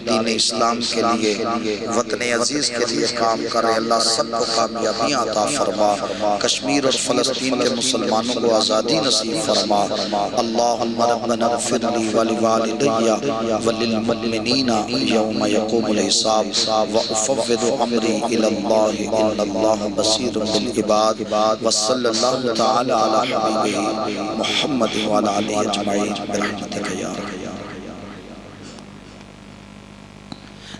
دین اسلام کے لیے، وطن عزیز کے لیے کام کرے، اللہ سب کو کامیابیاں عطا فرما۔ کشمیر اور فلسطین کے مسلمانوں کو آزادی نصیب فرما۔ اللہم ربنا اغفر لی ولوالدی وللمؤمنین یوم یقوم الحساب وافوض امری الی اللہ ان اللہ بصیر بالعباد وصلی اللہ تعالی علی حبیبہ محمد وعلی آلہ اجمعین برحمتک یا رب۔